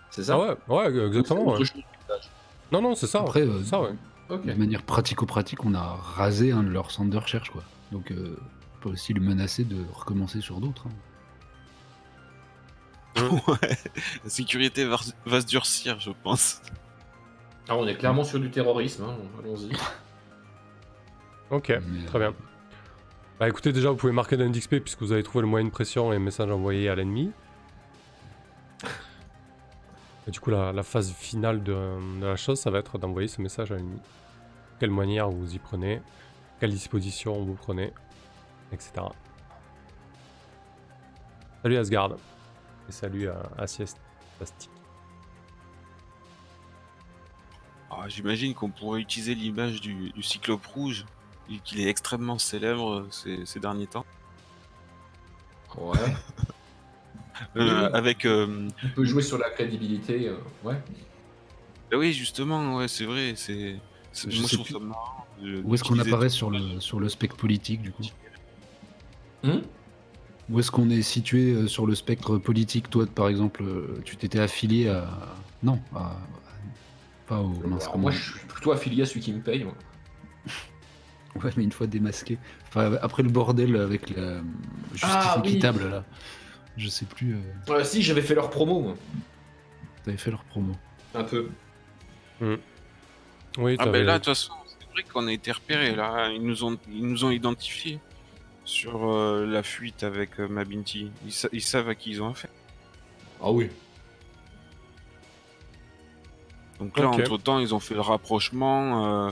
C'est ça? Ah ouais, Ou c'est exactement. autre Ouais. chose, le message. Non, c'est ça. Après, c'est ça, ouais. Ok. De manière pratico-pratique, on a rasé un de leurs centres de recherche, quoi. Donc, on peut aussi le menacer de recommencer sur d'autres. Hein. Ouais. La sécurité va se durcir, je pense. Alors on est clairement sur du terrorisme, hein. Allons-y. Ok, Mais, très bien. Bah écoutez, déjà, vous pouvez marquer d'un XP puisque vous avez trouvé le moyen de pression et le message envoyé à l'ennemi. Et du coup, la phase finale de la chose, ça va être d'envoyer ce message à l'ennemi. Quelle manière vous y prenez, quelle disposition vous prenez, etc. Salut Asgard. Et salut à Sieste Plastique. Ah, j'imagine qu'on pourrait utiliser l'image du cyclope rouge, vu qu'il est extrêmement célèbre ces derniers temps. Ouais. Oui. Avec. On peut jouer sur la crédibilité, ouais. Bah oui, justement, ouais, c'est vrai. Je Moi, sais je trouve plus. ça marrant. Où est-ce qu'on d'utiliser apparaît tout- sur le spectre politique, du coup? Hum Où est-ce qu'on est situé sur le spectre politique? Toi, par exemple, tu t'étais affilié à... Non, pas au... mince, Alors, comment- moi je suis plutôt affilié à celui qui me paye. Moi. Ouais, mais une fois démasqué. Enfin, après le bordel avec la justice Ah, oui. équitable, là. Je sais plus... Si, j'avais fait leur promo, moi. T'avais fait leur promo. Un peu. Oui, Ah, t'avais- ben là, de toute façon, c'est vrai qu'on a été repérés. Là, ils nous ont identifiés sur la fuite avec Mabinti. Ils savent à qui ils ont affaire. Ah oui. Donc là, Ok. entre-temps, ils ont fait le rapprochement.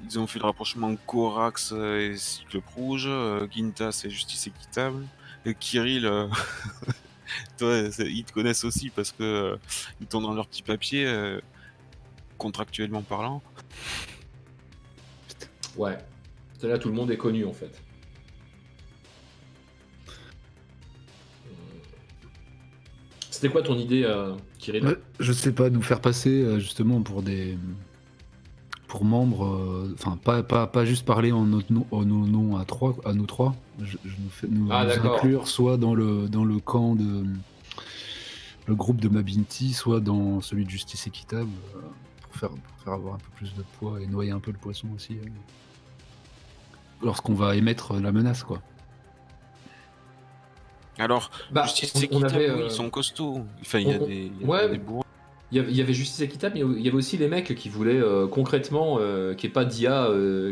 Ils ont fait le rapprochement Corax et Cyclope Rouge, Gintas et Justice Équitable. Et Kirill, toi, ils te connaissent aussi parce que ils t'ont dans leur petit papier, contractuellement parlant. Ouais. C'est là tout le monde est connu en fait. C'était quoi ton idée, Kirill? Ouais, je sais pas, nous faire passer justement pour membres, enfin pas juste parler en notre nom, en nos noms à nous trois, nous Ah, d'accord. inclure soit dans le camp de le groupe de Mabinti, soit dans celui de Justice Équitable, pour faire avoir un peu plus de poids et noyer un peu le poisson aussi, lorsqu'on va émettre la menace, quoi. Alors, Bah, Justice on Équitable, avait, oui, ils sont costauds. Enfin, il y a ouais. des bourrins. Il y avait Justice Équitable, mais il y avait aussi les mecs qui voulaient concrètement qu'il n'y ait pas d'IA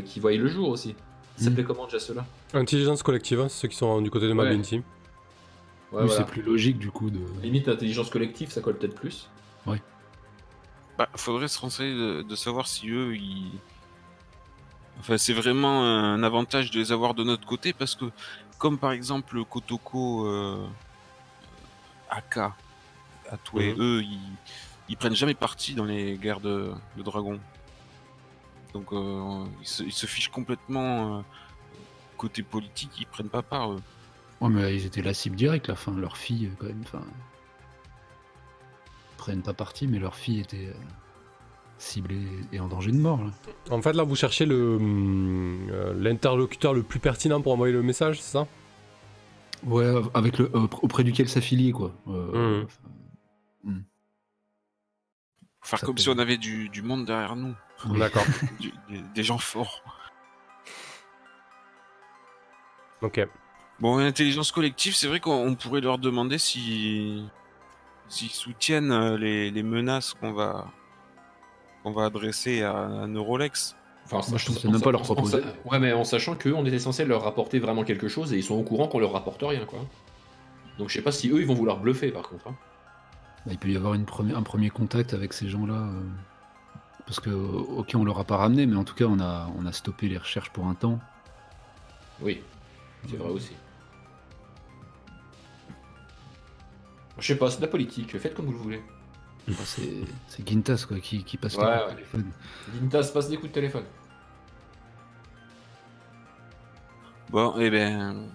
qui voyaient le jour aussi. Ça s'appelait comment déjà ceux-là? Intelligence collective, hein, c'est ceux qui sont du côté de Ouais. Mabinti. Ouais, Oui, voilà. c'est plus logique du coup de. Limite, intelligence collective, ça colle peut-être plus. Bah, faudrait se renseigner de savoir si eux, Enfin, c'est vraiment un avantage de les avoir de notre côté parce que, comme par exemple Kotoko, AK, Atoué, Mhm. eux, ils prennent jamais parti dans les guerres de dragons. Donc, ils se fichent complètement côté politique, ils prennent pas part, eux. Ouais, mais ils étaient la cible directe, la fin. Leur fille, quand même, enfin. Ils prennent pas parti, mais leur fille était ciblée et en danger de mort, là. En fait, là, vous cherchez l'interlocuteur le plus pertinent pour envoyer le message, c'est ça? Ouais, avec auprès duquel s'affilier, quoi. Mhm. Faire Ça comme peut- si on avait du monde derrière nous, Oui. D'accord. des gens forts. Ok. Bon, intelligence collective, c'est vrai qu'on pourrait leur demander s'ils soutiennent les menaces qu'on va adresser à Neurolex. Enfin, Moi, je trouve que c'est même pas leur proposer. Ouais, mais en sachant qu'eux, on était censé leur rapporter vraiment quelque chose et ils sont au courant qu'on leur rapporte rien, quoi. Donc je sais pas si eux, ils vont vouloir bluffer par contre. Hein. Bah, il peut y avoir un premier contact avec ces gens-là. Parce que, ok, on leur a pas ramené, mais en tout cas, on a stoppé les recherches pour un temps. Oui, c'est vrai aussi. Je sais pas, c'est de la politique, faites comme vous le voulez. Enfin, c'est Gintas, quoi, qui passe les Ouais, coups de ouais. téléphone. Gintas passe des coups de téléphone. Bon, eh ben,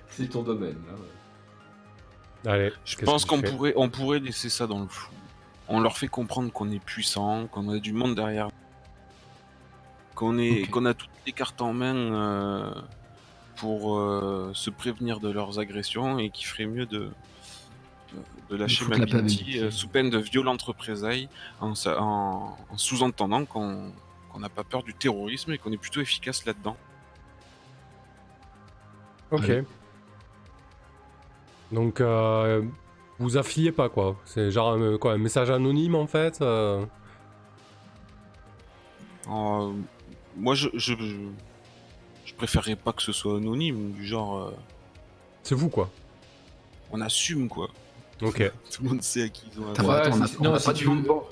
C'est ton domaine, là. Ouais. Allez. je qu'est-ce pense que tu fais on pourrait laisser ça dans le flou. On leur fait comprendre qu'on est puissant, qu'on a du monde derrière, Ok. qu'on a toutes les cartes en main pour se prévenir de leurs agressions et qu'il ferait mieux de lâcher foutre la paix à Mabinti Mabinti. sous peine de violentes représailles en sous-entendant qu'on n'a pas peur du terrorisme et qu'on est plutôt efficace là-dedans. Ok. Allez. Donc, vous affiliez pas, quoi. C'est genre un message anonyme, en fait. Moi, je préférerais pas que ce soit anonyme, du genre C'est vous, quoi. on assume quoi. Ok. Tout le monde sait à qui ils ont Attends, affaire. Ouais, attends, si- on non, a si pas tu de nom veux- de bord.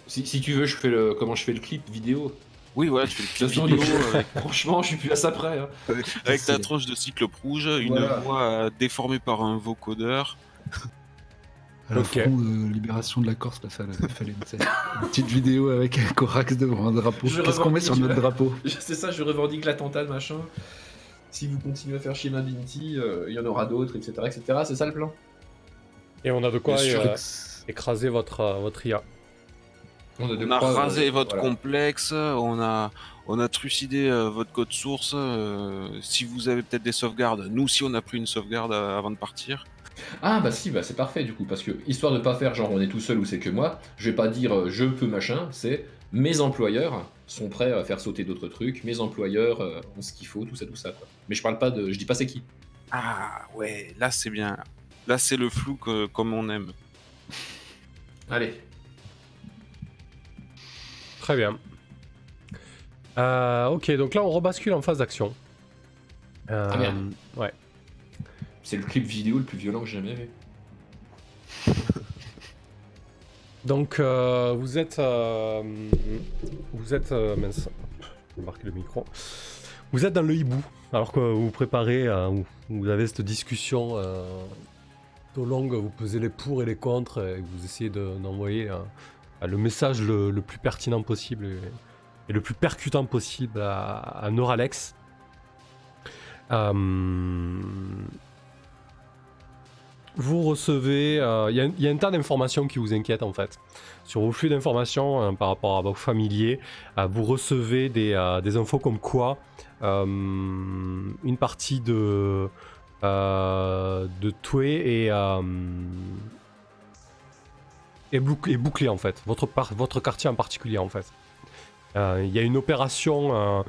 Si tu veux, comment je fais le clip vidéo. Oui, voilà, tu fais le De clip toute façon, vidéo franchement, je suis plus à ça près. Hein. avec ta tronche de Cyclope Rouge, une Voilà. voix déformée par un vocodeur. À la Ok. Front de Libération de la Corse, là, ça fallait une petite vidéo avec un Corax devant un drapeau. Je Qu'est-ce qu'on met sur revendique, notre drapeau? C'est ça, je revendique l'attentat, machin. Si vous continuez à faire chier Mabinti, il y en aura d'autres, etc., etc. C'est ça le plan. Et on a de quoi Bien sûr. écraser votre IA. On a, de On a quoi, rasé votre voilà. complexe, on a trucidé votre code source. Si vous avez peut-être des sauvegardes, nous aussi on a pris une sauvegarde avant de partir. Ah bah si, bah c'est parfait du coup, parce que histoire de pas faire genre on est tout seul ou c'est que moi, je vais pas dire je peux machin, c'est mes employeurs sont prêts à faire sauter d'autres trucs, mes employeurs ont ce qu'il faut, tout ça quoi. Mais je parle pas de, je dis pas c'est qui. Ah ouais, là c'est bien. Là c'est le flou comme on aime. Allez, Très bien. Ok, donc là, on rebascule en phase d'action. Ah, merde. Ouais. C'est le clip vidéo le plus violent que j'ai jamais vu. Donc vous êtes mince, je vais marquer le micro. Vous êtes dans le hibou alors que vous vous préparez, vous avez cette discussion tout longue, vous pesez les pour et les contre et vous essayez d'envoyer le message le plus pertinent possible et le plus percutant possible à Neuralex. Vous recevez, il y a un tas d'informations qui vous inquiètent en fait. Sur vos flux d'informations par rapport à vos familiers, vous recevez des infos comme quoi une partie de Toué est bouclée en fait. Votre quartier en particulier en fait. Il y a une opération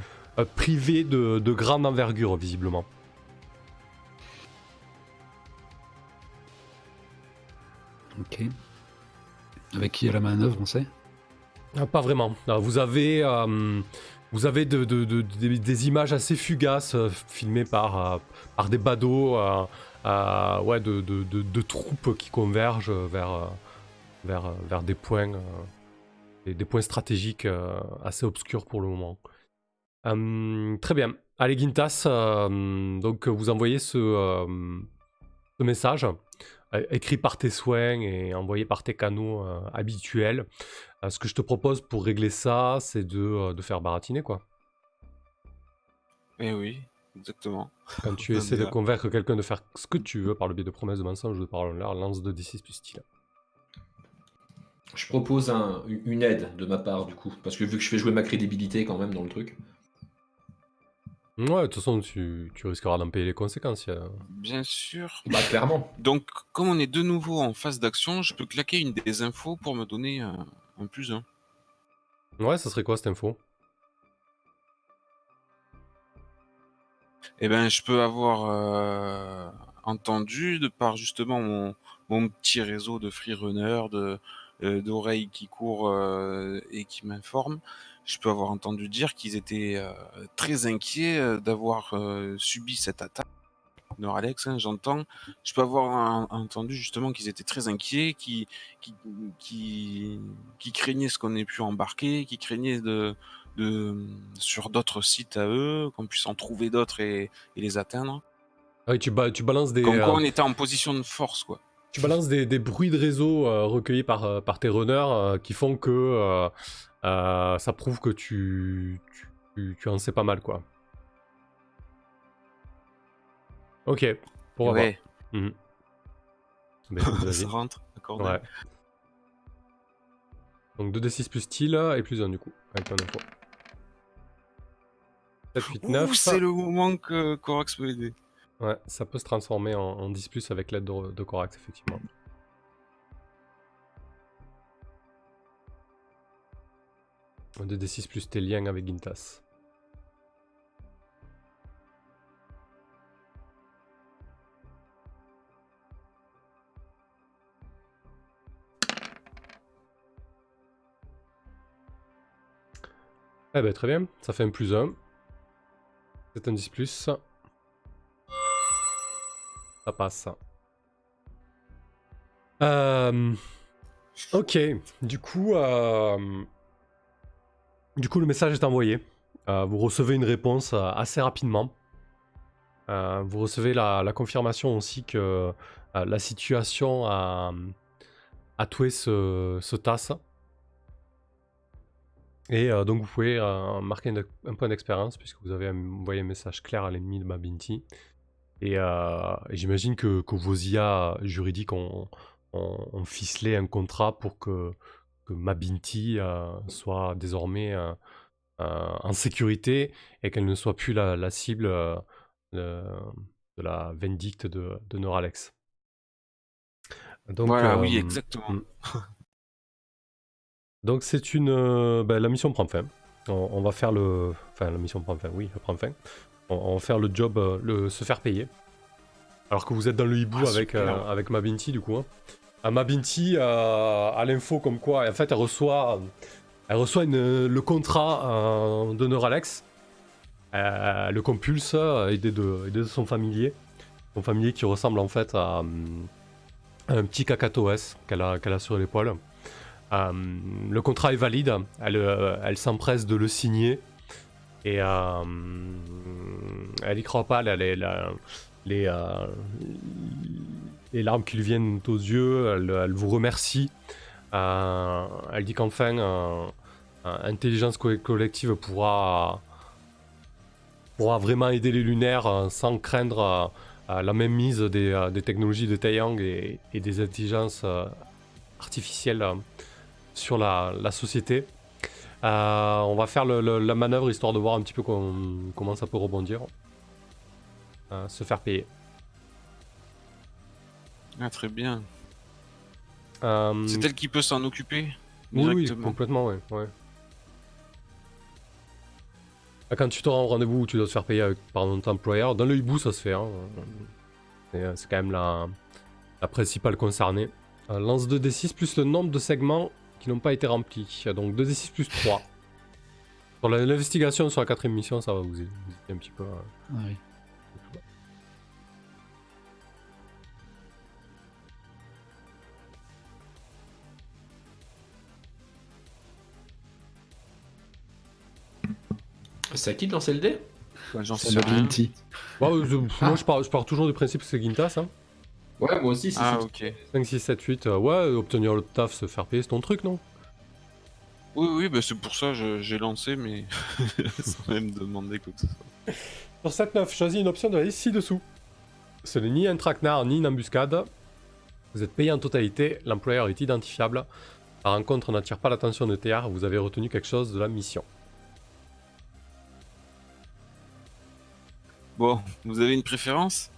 privée de grande envergure visiblement. Ok. Avec qui à la manœuvre, on sait? Pas vraiment. Vous avez des images assez fugaces filmées par des badauds de troupes qui convergent vers des points stratégiques assez obscurs pour le moment. Très bien. Allez Gintas, donc vous envoyez ce message écrit par tes soins et envoyé par tes canaux habituels. Ce que je te propose pour régler ça, c'est de faire baratiner quoi. Eh oui, exactement. Quand tu essaies de convaincre quelqu'un de faire ce que tu veux par le biais de promesses, de mensonges, de paroles, lance 2d6 plus style. Je propose une aide de ma part du coup, parce que vu que je fais jouer ma crédibilité quand même dans le truc. Ouais, de toute façon, tu risqueras d'en payer les conséquences. Bien sûr. Bah clairement. Donc, comme on est de nouveau en phase d'action, je peux claquer une des infos pour me donner un +1. Ouais, ça serait quoi cette info? Eh ben, je peux avoir entendu, de par justement mon petit réseau de freerunners, d'oreilles qui courent et qui m'informent, je peux avoir entendu dire qu'ils étaient très inquiets d'avoir subi cette attaque. Neuralex, hein, j'entends. Je peux avoir entendu justement qu'ils étaient très inquiets, qui craignaient ce qu'on ait pu embarquer, qui craignaient sur d'autres sites à eux, qu'on puisse en trouver d'autres et les atteindre. Ah oui, tu balances des... Comme quoi on était en position de force, quoi. Tu balances des bruits de réseau recueillis par tes runners qui font que ça prouve que tu en sais pas mal, quoi. Ok, pour avoir. Ouais, Ben, écoute, vas-y. ça rentre, d'accord. Ouais. Donc 2d6 plus style et plus 1 du coup, avec ton info. 7, 8, 9. Ouh, c'est le moment que Corax peut aider. Ouais, ça peut se transformer en 10 plus avec l'aide de Corax, effectivement. Un 2d6 plus tes liens avec Gintas. Eh ben très bien, ça fait un plus 1. C'est un 10 plus. Ça passe. Ok, du coup, le message est envoyé. Vous recevez une réponse assez rapidement. Vous recevez la confirmation aussi que la situation à Toué se tasse. Et donc vous pouvez marquer un point d'expérience puisque vous avez envoyé un message clair à l'ennemi de Mabinti. Et j'imagine que vos IA juridiques ont ficelé un contrat pour que Mabinti soit désormais en sécurité et qu'elle ne soit plus la cible de la vindicte de Neuralex. Donc, voilà, oui, exactement. Donc c'est une... la mission prend fin. On va faire le... Enfin, la mission prend fin, oui, elle prend fin. On va faire le job, se faire payer. Alors que vous êtes dans le hibou avec Mabinti, du coup. Hein. Mabinti a l'info comme quoi, en fait, elle reçoit le contrat de Neuralex. Le compulse, aidé de son familier. ton familier qui ressemble en fait à un petit cacatoès qu'elle a sur l'épaule. Le contrat est valide, elle s'empresse de le signer et elle y croit pas, les larmes qui lui viennent aux yeux, elle vous remercie. Elle dit qu'enfin, intelligence collective pourra vraiment aider les lunaires sans craindre la même mise des technologies de Taeyang et des intelligences artificielles sur la société. On va faire la manœuvre histoire de voir un petit peu comment ça peut rebondir. Se faire payer. Ah, très bien. Euh, C'est elle qui peut s'en occuper oui, directement. complètement, ouais. Quand tu te rends au rendez-vous où tu dois te faire payer par notre employeur, dans le hibou ça se fait. Hein. C'est quand même la principale concernée. Lance 2d6 plus le nombre de segments qui n'ont pas été remplis. Donc 2d6 plus 3. Pour l'investigation sur la 4ème mission, ça va vous aider un petit peu. Ah oui. C'est à qui de lancer le dé? Ouais, j'en C'est sais notre rien. Linty. Moi je pars toujours du principe que c'est Gintas. Hein. Ouais, moi aussi, c'est Ah, ça. ok. 5, 6, 7, 8. Ouais, obtenir le taf, se faire payer, c'est ton truc, non? Oui, bah c'est pour ça que j'ai lancé, mais sans même demander quoi que ce soit. Sur 7, 9, choisis une option de la liste ci-dessous. Ce n'est ni un traquenard ni une embuscade. Vous êtes payé en totalité, l'employeur est identifiable. La rencontre n'attire pas l'attention de Théard, vous avez retenu quelque chose de la mission. Bon, vous avez une préférence?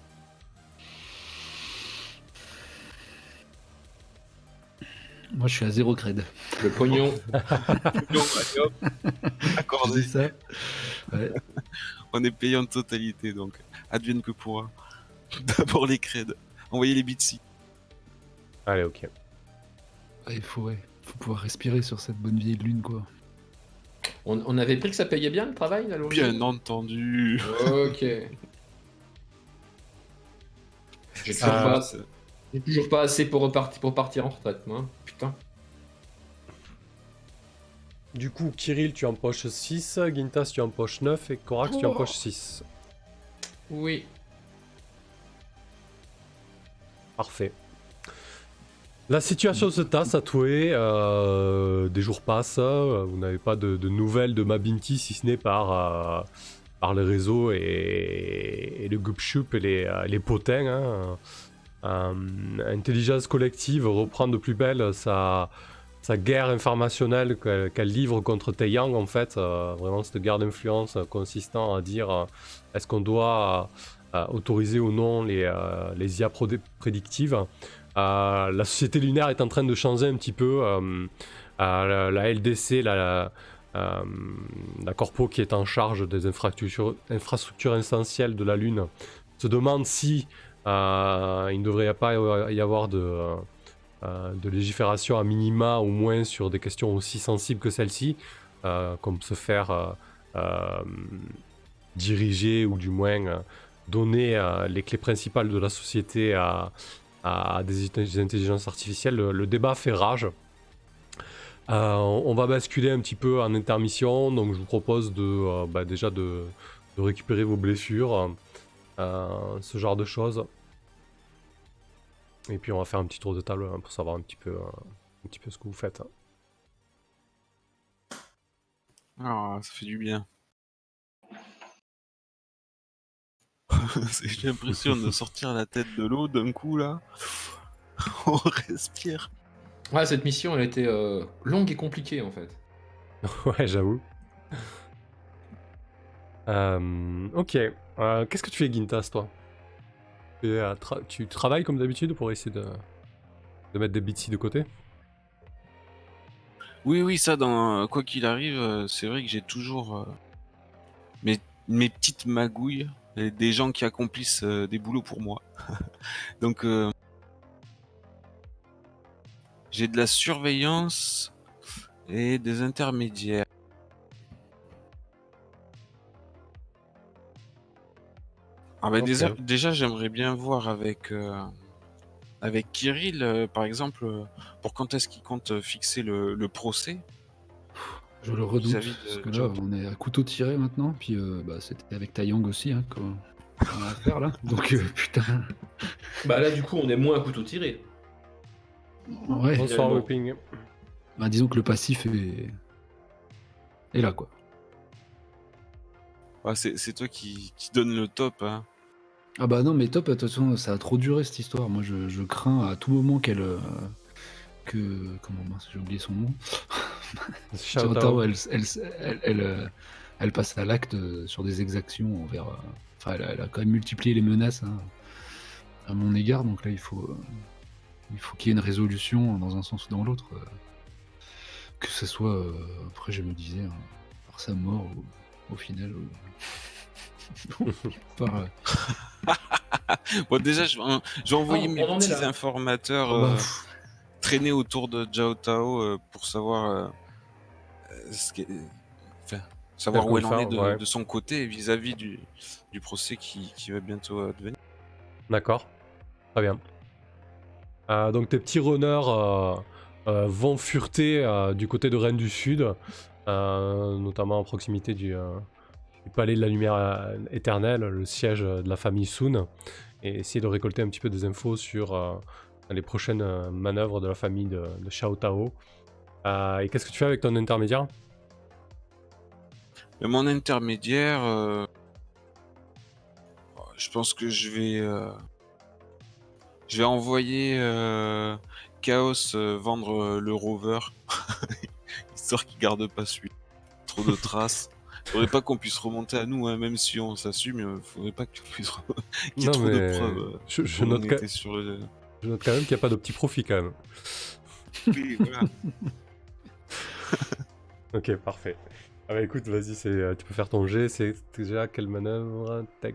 Moi, je suis à 0 cred. Le pognon. Non, allez hop, Je accordé. dis ça. Ouais. On est payé en totalité, donc advienne que pourra. D'abord les creds. Envoyez les bitsy. Allez, ok. Il faut pouvoir respirer sur cette bonne vieille lune, quoi. On avait pris que ça payait bien le travail à l'origine. Bien entendu. Ok. J'ai toujours pas assez pour partir en retraite, moi. Putain. Du coup, Kirill, tu empoches 6, Gintas, tu empoches 9 et Korax, tu Oh. empoches 6. Oui. Parfait. La situation se tasse à Toué, des jours passent, vous n'avez pas de nouvelles de Mabinti si ce n'est par les réseaux et le Gupshup et les potins. Hein. Intelligence collective reprend de plus belle sa guerre informationnelle qu'elle livre contre Taeyang en fait. Vraiment cette guerre d'influence consistant à dire est-ce qu'on doit autoriser ou non les IA prédictives. La société lunaire est en train de changer un petit peu. La LDC, la corpo qui est en charge des infrastructures essentielles de la Lune, se demande si il ne devrait pas y avoir de légifération à minima, au moins sur des questions aussi sensibles que celle-ci, comme se faire diriger ou du moins donner les clés principales de la société à des intelligences artificielles. Le débat fait rage. On va basculer un petit peu en intermission, donc je vous propose déjà de récupérer vos blessures, ce genre de choses. Et puis on va faire un petit tour de table pour savoir un petit peu ce que vous faites. Ah, ça fait du bien. J'ai l'impression de sortir la tête de l'eau d'un coup là. On respire. Ouais, cette mission, elle a été longue et compliquée, en fait. Ouais, j'avoue. Ok. Qu'est-ce que tu fais, Gintas, toi? Tu travailles comme d'habitude pour essayer de mettre des bitsy de côté? Oui, ça, quoi qu'il arrive, c'est vrai que j'ai toujours mes petites magouilles, et des gens qui accomplissent des boulots pour moi. Donc, j'ai de la surveillance et des intermédiaires. Ah bah Ok. déjà, j'aimerais bien voir avec Kirill, par exemple, pour quand est-ce qu'il compte fixer le procès Je le redoute, vis-à-vis parce de que là, Zhao. on est à couteau tiré maintenant, puis c'était avec Taeyang aussi, hein, qu'on a affaire là. Donc putain, Bah là, du coup, on est moins à couteau tiré. ouais. Bonsoir, Finalement. Whipping. Bah, disons que le passif est là, quoi. Ah, c'est toi qui donne le top, hein. Ah bah non, mais top, de toute façon, ça a trop duré cette histoire. Moi, je crains à tout moment comment mince, j'ai oublié son nom. Shout Xiao Tao, out. elle passe à l'acte sur des exactions envers. Enfin, elle a quand même multiplié les menaces, hein, à mon égard. Donc là, il faut qu'il y ait une résolution dans un sens ou dans l'autre. Que ce soit, après, je me disais, hein, par sa mort au final. Par, Bon, déjà, je vais envoyer mes on en est petits là. informateurs traîner autour de Zhao Tao pour savoir enfin, savoir où Quelqu'un elle en est faire, ouais. de son côté vis-à-vis du procès qui va bientôt advenir. D'accord. Très bien. Donc tes petits runners vont fureter du côté de Rennes du Sud, notamment à proximité du Palais de la Lumière Éternelle, le siège de la famille Sun, et essayer de récolter un petit peu des infos sur les prochaines manœuvres de la famille de Xiao Tao. Et qu'est-ce que tu fais avec ton intermédiaire? Mais mon intermédiaire, je pense que je vais envoyer Chaos vendre le rover, histoire qu'il garde pas celui. Trop de traces. Faudrait pas qu'on puisse remonter à nous, hein, même si on s'assume, faudrait pas qu'il qu'il y ait Non trop de mais preuves je qu'on note, était sur le... je note quand même qu'il n'y a pas de petit profit quand même. Oui, voilà. Ok, parfait. Ah bah écoute, vas-y, tu peux faire ton jet. C'est déjà quelle manœuvre? Tac.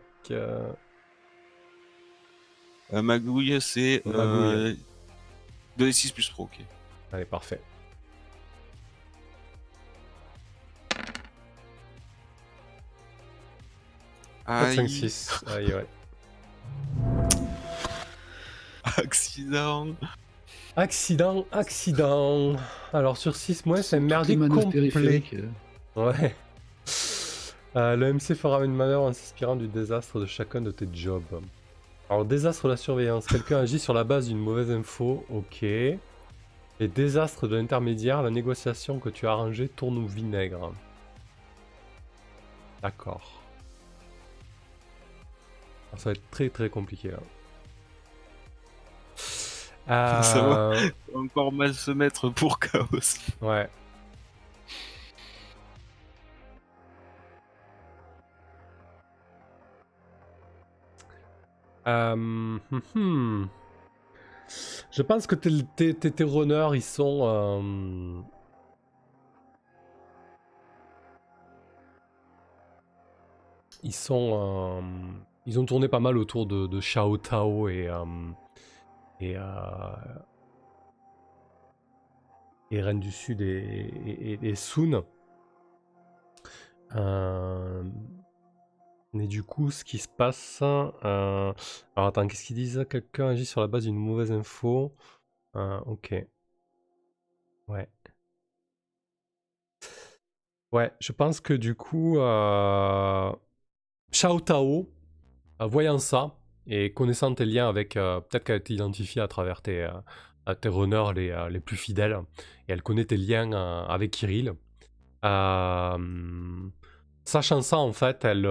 Magouille, c'est Magouille. 2d6 plus pro, ok. Allez, parfait. Aïe, 5, 6. Aïe, ouais. accident. Accident. Alors sur 6 mois, c'est un toutes les merdier manœuvres complet. périphériques. Ouais. Le MC fera une manœuvre en s'inspirant du désastre de chacun de tes jobs. Alors, désastre de la surveillance. Quelqu'un agit sur la base d'une mauvaise info. Ok. Et désastre de l'intermédiaire. La négociation que tu as arrangée tourne au vinaigre. D'accord. Alors, ça va être très très compliqué là. Ça va encore mal se mettre pour Chaos. Ouais. Je pense que tes runners, ils sont... Ils ont tourné pas mal autour de Xiao Tao et, et Rennes du Sud et Sun. Mais du coup, ce qui se passe... alors attends, qu'est-ce qu'ils disent? Quelqu'un agit sur la base d'une mauvaise info. Ok. Ouais. Ouais, je pense que du coup... Xiao Tao, voyant ça, et connaissant tes liens avec... peut-être qu'elle été identifiée à travers tes runners les plus fidèles, et elle connaît tes liens avec Kirill. Sachant ça, en fait, elle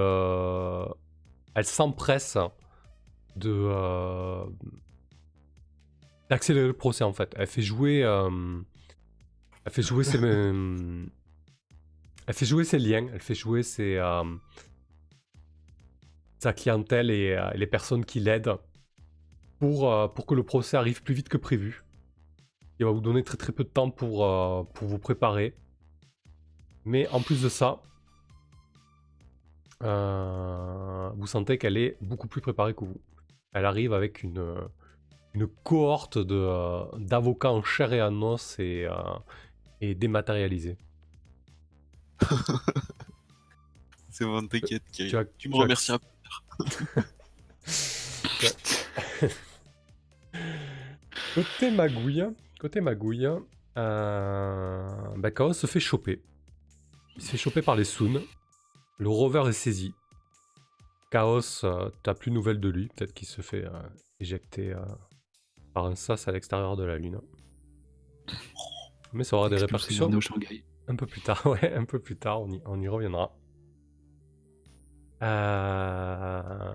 s'empresse d'accélérer le procès, en fait. Elle fait jouer ses, elle fait jouer ses liens, elle fait jouer sa clientèle et les personnes qui l'aident pour que le procès arrive plus vite que prévu. Il va vous donner très très peu de temps pour vous préparer. Mais en plus de ça, vous sentez qu'elle est beaucoup plus préparée que vous. Elle arrive avec une cohorte d'avocats en chair et en os et dématérialisés. C'est bon, t'inquiète, Tu as- tu me tu as- remercieras. Côté magouille, Chaos se fait choper. Il se fait choper par les Soons. Le rover est saisi. Chaos, t'as plus nouvelle de lui. Peut-être qu'il se fait éjecter par un sas à l'extérieur de la Lune. Mais ça aura des Expulsé répercussions au Shanghai. un peu plus tard. Ouais, un peu plus tard, on y reviendra.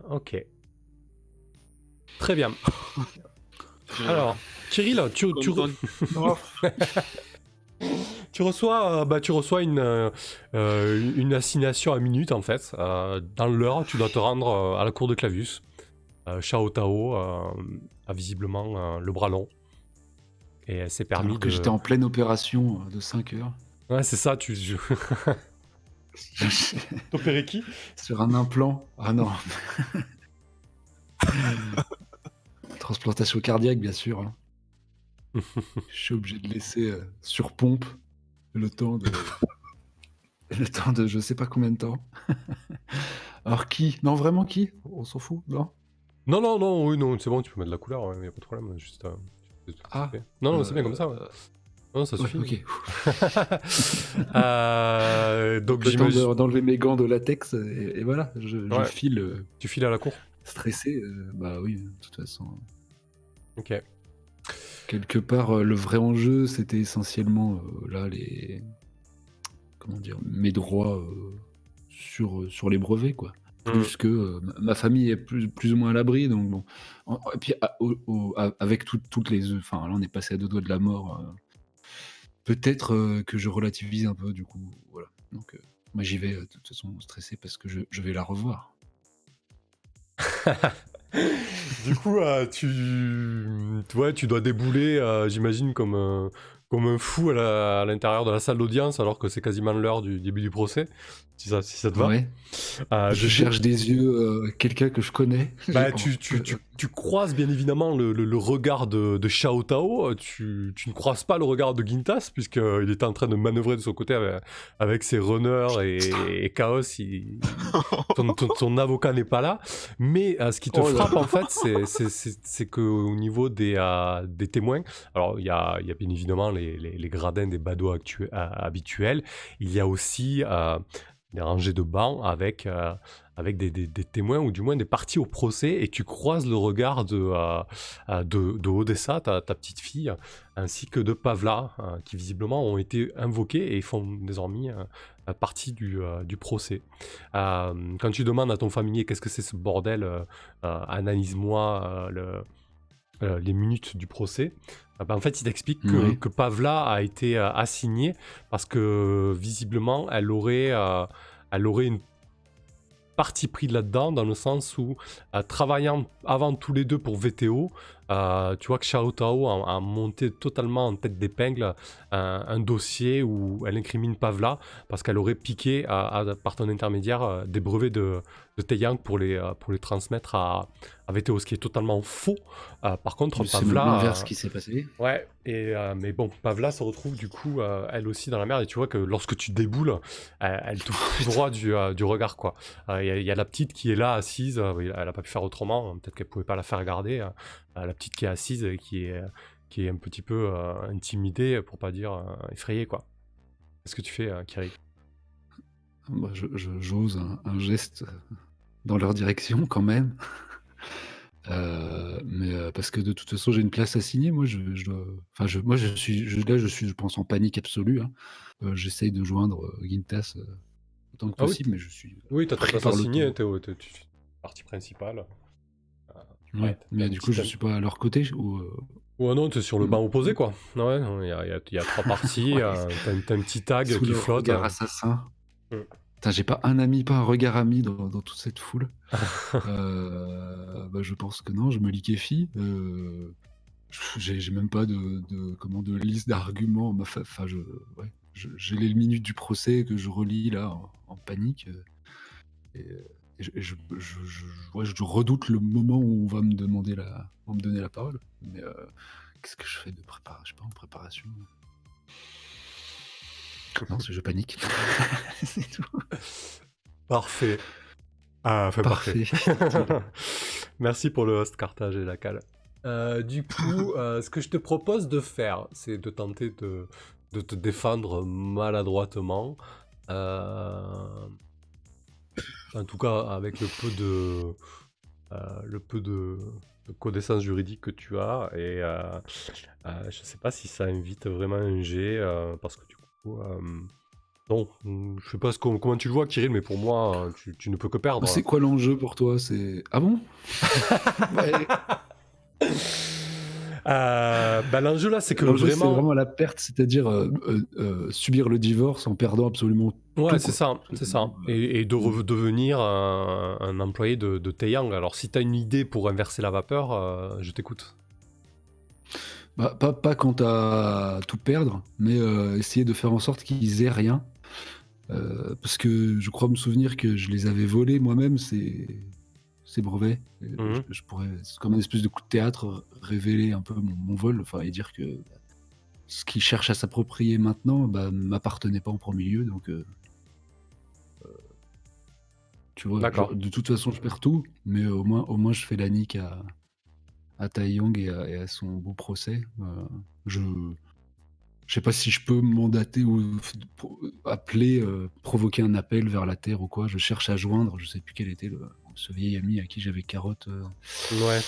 Ok. Très bien. Alors, Kirill, tu reçois une assignation à minute en fait. Dans l'heure, tu dois te rendre à la cour de Clavius. Shao Tao a visiblement le bras long. Et elle s'est permis Alors que j'étais en pleine opération de 5 heures. Ouais, c'est ça, T'opérais qui? Sur un implant. Ah non. Transplantation cardiaque, bien sûr. Hein. Je suis obligé de laisser sur pompe le temps de je sais pas combien de temps. Alors qui? Non, vraiment qui? On s'en fout, non? Non, oui, non, c'est bon, tu peux mettre de la couleur, ouais, y a pas de problème, juste... Ah. Non, c'est bien comme ça, ouais. Non, ça Ouais, suffit. ok. Donc Le temps j'imagine... d'enlever mes gants de latex et voilà, je Ouais. file Tu files à la cour? stressé. Bah oui, de toute façon. Ok. Quelque part, le vrai enjeu, c'était essentiellement là comment dire, mes droits sur les brevets, quoi. Plus que ma famille est plus ou moins à l'abri, donc bon. Et puis avec toutes les, enfin là on est passé à 2 doigts de la mort. Peut-être que je relativise un peu, du coup, voilà. Donc moi j'y vais de toute façon stressé parce que je vais la revoir. Du coup, tu dois débouler, j'imagine, comme un fou à l'intérieur de la salle d'audience, alors que c'est quasiment l'heure du début du procès, si ça te va. Ouais. Je cherche des yeux quelqu'un que je connais. Bah, tu croises bien évidemment le regard de Shao Tao, tu ne croises pas le regard de Gintas, puisqu'il était en train de manœuvrer de son côté avec ses runners et Chaos, ton avocat n'est pas là. Mais ce qui te frappe en fait, c'est qu'au niveau des témoins, alors il y a bien évidemment les gradins des badauds habituels, il y a aussi des rangées de bancs avec des témoins ou du moins des parties au procès, et tu croises le regard de Odessa, ta petite fille, ainsi que de Pavla, qui visiblement ont été invoqués et font désormais partie du procès. Quand tu demandes à ton familier qu'est-ce que c'est ce bordel, analyse-moi les minutes du procès, en fait il t'explique que Pavla a été assignée parce que visiblement elle aurait une parti pris là-dedans, dans le sens où, travaillant avant tous les deux pour VTO, tu vois que Shao Tao a monté totalement en tête d'épingle un dossier où elle incrimine Pavla parce qu'elle aurait piqué, par ton intermédiaire, des brevets de Taeyang pour les transmettre à VTO, ce qui est totalement faux. Par contre, C'est Pavla... l'inverse qui s'est passé. Ouais, mais bon, Pavla se retrouve du coup, elle aussi dans la merde, et tu vois que lorsque tu déboules, elle te fout droit du regard, quoi. Il y a la petite qui est là, assise, elle a pas pu faire autrement, peut-être qu'elle pouvait pas la faire regarder, la petite qui est assise et qui est un petit peu intimidée, pour pas dire effrayée, quoi. Qu'est-ce que tu fais, Kiri? Bah, j'ose un geste dans leur direction quand même. Mais parce que de toute façon j'ai une place à signer, moi je dois, enfin je suis je pense en panique absolue, hein. J'essaye de joindre Gintas autant que Ah oui. possible, mais je suis Oui, t'as ta pris place par à le signer, taureau. t'es partie principale. Ouais, mais du coup je suis pas à leur côté ou Ouais, non, t'es sur le banc opposé, quoi. Ouais, il y a 3 parties, Ouais. t'as un petit tag sous qui leur flotte. regard assassin. Mm. Putain, j'ai pas un ami, pas un regard ami dans toute cette foule. Bah, je pense que non, je me liquéfie. J'ai même pas de liste d'arguments. Enfin, j'ai les minutes du procès que je relis là en panique. Et je redoute le moment où on va me donner la parole. Mais qu'est-ce que je fais de préparation? Je sais pas, en préparation. Non, je panique. C'est tout. Parfait. Ah, enfin, parfait. Parfait. Merci pour le host, Carthage et la cale. Du coup, ce que je te propose de faire, c'est de tenter de te défendre maladroitement. Euh, En tout cas, avec le peu de connaissances juridiques que tu as. Et je sais pas si ça invite vraiment un jet, parce que du coup... non, je sais pas comment tu le vois, Kirill, mais pour moi, tu ne peux que perdre. C'est quoi l'enjeu pour toi? Ah bon? Ouais. L'enjeu là, c'est que L'enjeu, c'est vraiment... vraiment la perte, c'est-à-dire subir le divorce en perdant absolument Ouais, tout, c'est quoi. ça, c'est ça. Et de devenir un employé de Taeyang. Alors, si tu as une idée pour inverser la vapeur, je t'écoute. Bah, pas quand t'as tout perdre, mais essayer de faire en sorte qu'ils aient rien. Parce que je crois me souvenir que je les avais volés moi-même, ces brevets. Et Mhm. je pourrais, c'est comme une espèce de coup de théâtre, révéler un peu mon vol, enfin, et dire que ce qu'ils cherchent à s'approprier maintenant m'appartenait pas en premier lieu. Donc, tu vois, D'accord. de toute façon, je perds tout, mais au moins je fais la nique à Taeyong et à son beau procès. Je sais pas si je peux mandater ou appeler, provoquer un appel vers la Terre ou quoi. Je cherche à joindre, je sais plus quel était ce vieil ami à qui j'avais carotte. Ouais.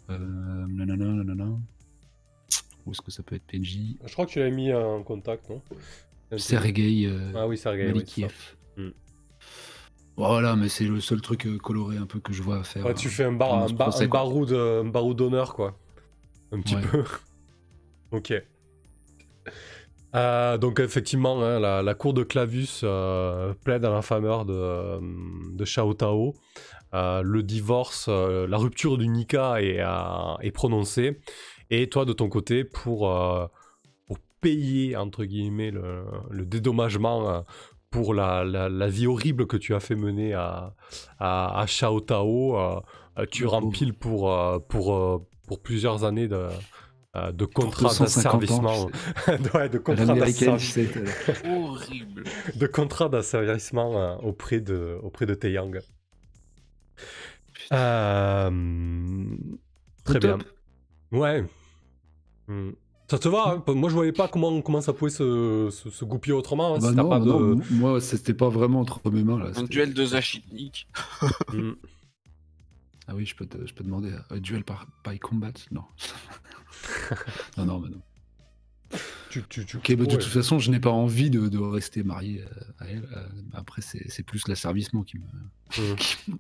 Nanana, nanana. Où est-ce que ça peut être PNJ? Je crois que tu l'as mis en contact, non? Sergei Ah oui, Sergei, oui, c'est ça. Malikiev. Mm. Voilà, mais c'est le seul truc coloré un peu que je vois à faire Ouais, tu fais pendant ce procès, quoi. un baroud d'honneur, quoi. Un petit Ouais. peu. Ok. Donc effectivement, hein, la cour de Clavus plaide en la faveur de Shao Tao. Le divorce, la rupture du Nika est prononcée. Et toi, de ton côté, pour payer, entre guillemets, le dédommagement pour la vie horrible que tu as fait mener à Shao Tao, tu Le pauvre. rempiles pour plusieurs années de Pour contrats 250 ans, d'asservissement. Ouais, de à contrats l'américaine, tu d'asservissement. sais. Horrible. De contrats d'asservissement auprès de Taeyang. Euh, Très Au bien. top. Ouais. Hmm. Ça te va, hein. Moi, je voyais pas comment ça pouvait se goupiller autrement, hein, Bah si t'as pas non, de... moi c'était pas vraiment entre mes mains là. Un duel de Zachitnik. Hmm. Ah oui, je peux demander un duel by combat? Non. non, mais non. Ok, bah, de toute façon, je n'ai pas envie de rester marié à elle. Après, c'est plus l'asservissement qui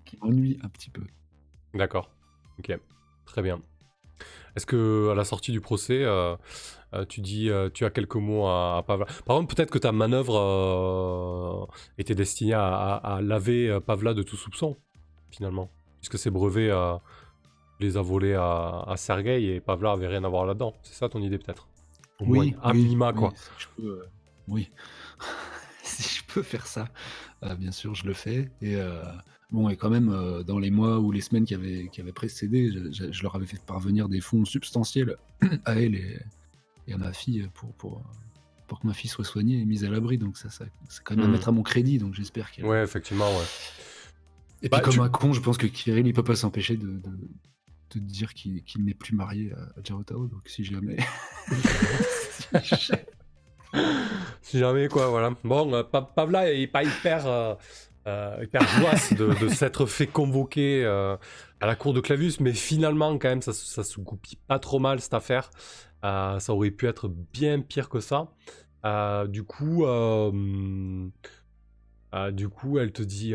qui m'ennuie un petit peu. D'accord. Ok. Très bien. Est-ce que à la sortie du procès, tu as quelques mots à Pavla? Par contre, peut-être que ta manœuvre était destinée à laver Pavla de tout soupçon, finalement. Puisque ces brevets les a volés à Sergei et Pavla avait rien à voir là-dedans. C'est ça ton idée, peut-être? Au moins, à minima, quoi. Si je peux, oui. Si je peux faire ça, bien sûr, je le fais. Et bon, et quand même, dans les mois ou les semaines qui avaient précédé, je leur avais fait parvenir des fonds substantiels à elle et à ma fille pour que ma fille soit soignée et mise à l'abri. Donc ça c'est quand même à mettre à mon crédit. Donc j'espère qu'elle. Ouais, effectivement, ouais. Et puis comme un con, je pense que Kirill, il peut pas s'empêcher de dire qu'il n'est plus marié à Jao Tao. Donc si jamais. Si jamais, quoi, voilà. Bon, Pavla est pas hyper joasse de s'être fait convoquer à la cour de Clavus, mais finalement, quand même, ça se goupille pas trop mal, cette affaire. Ça aurait pu être bien pire que ça. Du coup, elle te dit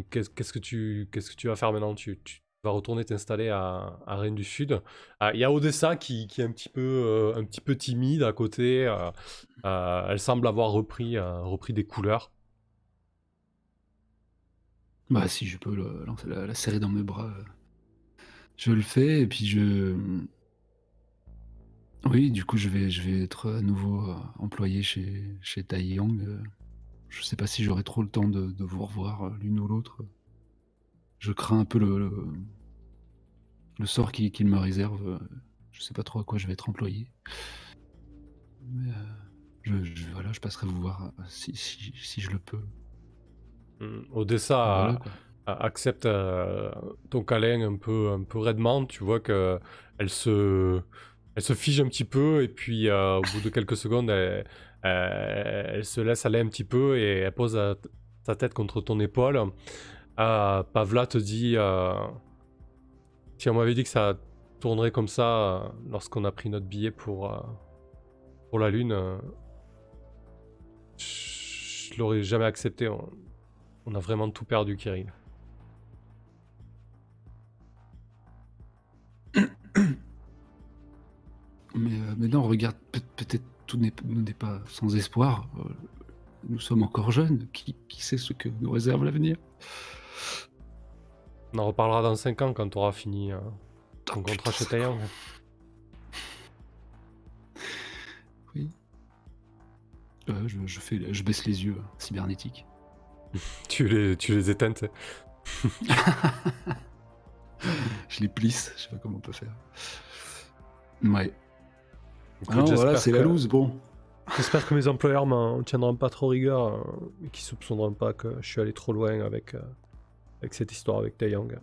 qu'est-ce que tu vas faire maintenant? Tu vas retourner t'installer à Rennes du Sud. Il y a Odessa qui est un petit peu timide à côté. Elle semble avoir repris des couleurs. Bah si je peux la serrer dans mes bras, je le fais. Et puis oui, du coup je vais être à nouveau employé chez Taeyang. Je sais pas si j'aurai trop le temps de vous revoir l'une ou l'autre. Je crains un peu le sort qu'il me réserve. Je sais pas trop à quoi je vais être employé. Mais voilà, je passerai vous voir si je le peux. Odessa Voilà, quoi. accepte ton câlin un peu raidement. Tu vois que elle se fige un petit peu et puis au bout de quelques secondes, elle se laisse aller un petit peu et elle pose sa tête contre ton épaule. Pavla te dit si on m'avait dit que ça tournerait comme ça lorsqu'on a pris notre billet pour la Lune, je l'aurais jamais accepté. On a vraiment tout perdu, Kirill. Mais non, regarde, peut-être tout n'est pas sans espoir. Nous sommes encore jeunes. Qui sait ce que nous réserve l'avenir? On en reparlera dans 5 ans quand tu auras fini ton contrat chez Taeyang. Oui. Je baisse les yeux, cybernétique. Tu les éteins, tu sais. Je les plisse, je sais pas comment on peut faire. Ouais. Écoute, Non, voilà, j'espère c'est la que- loose, bon. J'espère que mes employeurs m'en tiendront pas trop rigueur et qu'ils soupçonneront pas que je suis allé trop loin avec cette histoire avec Taeyang.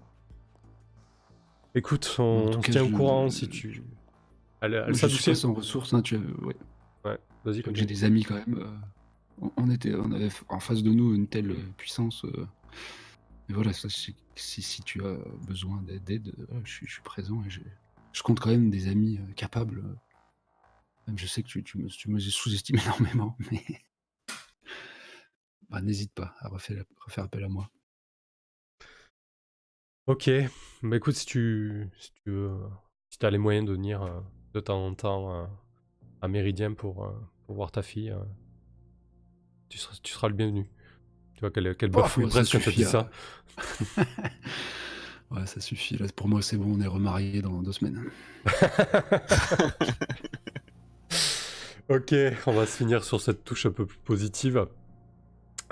Écoute, En on tout se cas, tient au courant si tu... Elle je suis pas s'adoucit. sans ressources, hein, ouais. Ouais, vas-y, J'ai continue. des amis quand même. On avait en face de nous une telle puissance. Mais voilà, ça, si tu as besoin d'aide, je suis présent et je compte quand même des amis capables. Même je sais que tu me sous-estimes énormément, mais bah, n'hésite pas à refaire appel à moi. Ok, bah écoute, si tu as les moyens de venir de temps en temps à Méridien pour voir ta fille, tu seras le bienvenu. Tu vois qu'elle bafouille Ouais, ça presque quand tu dis suffit, ça. Ouais, ça suffit. Là, pour moi, c'est bon, on est remariés dans 2 semaines. Ok, on va se finir sur cette touche un peu plus positive.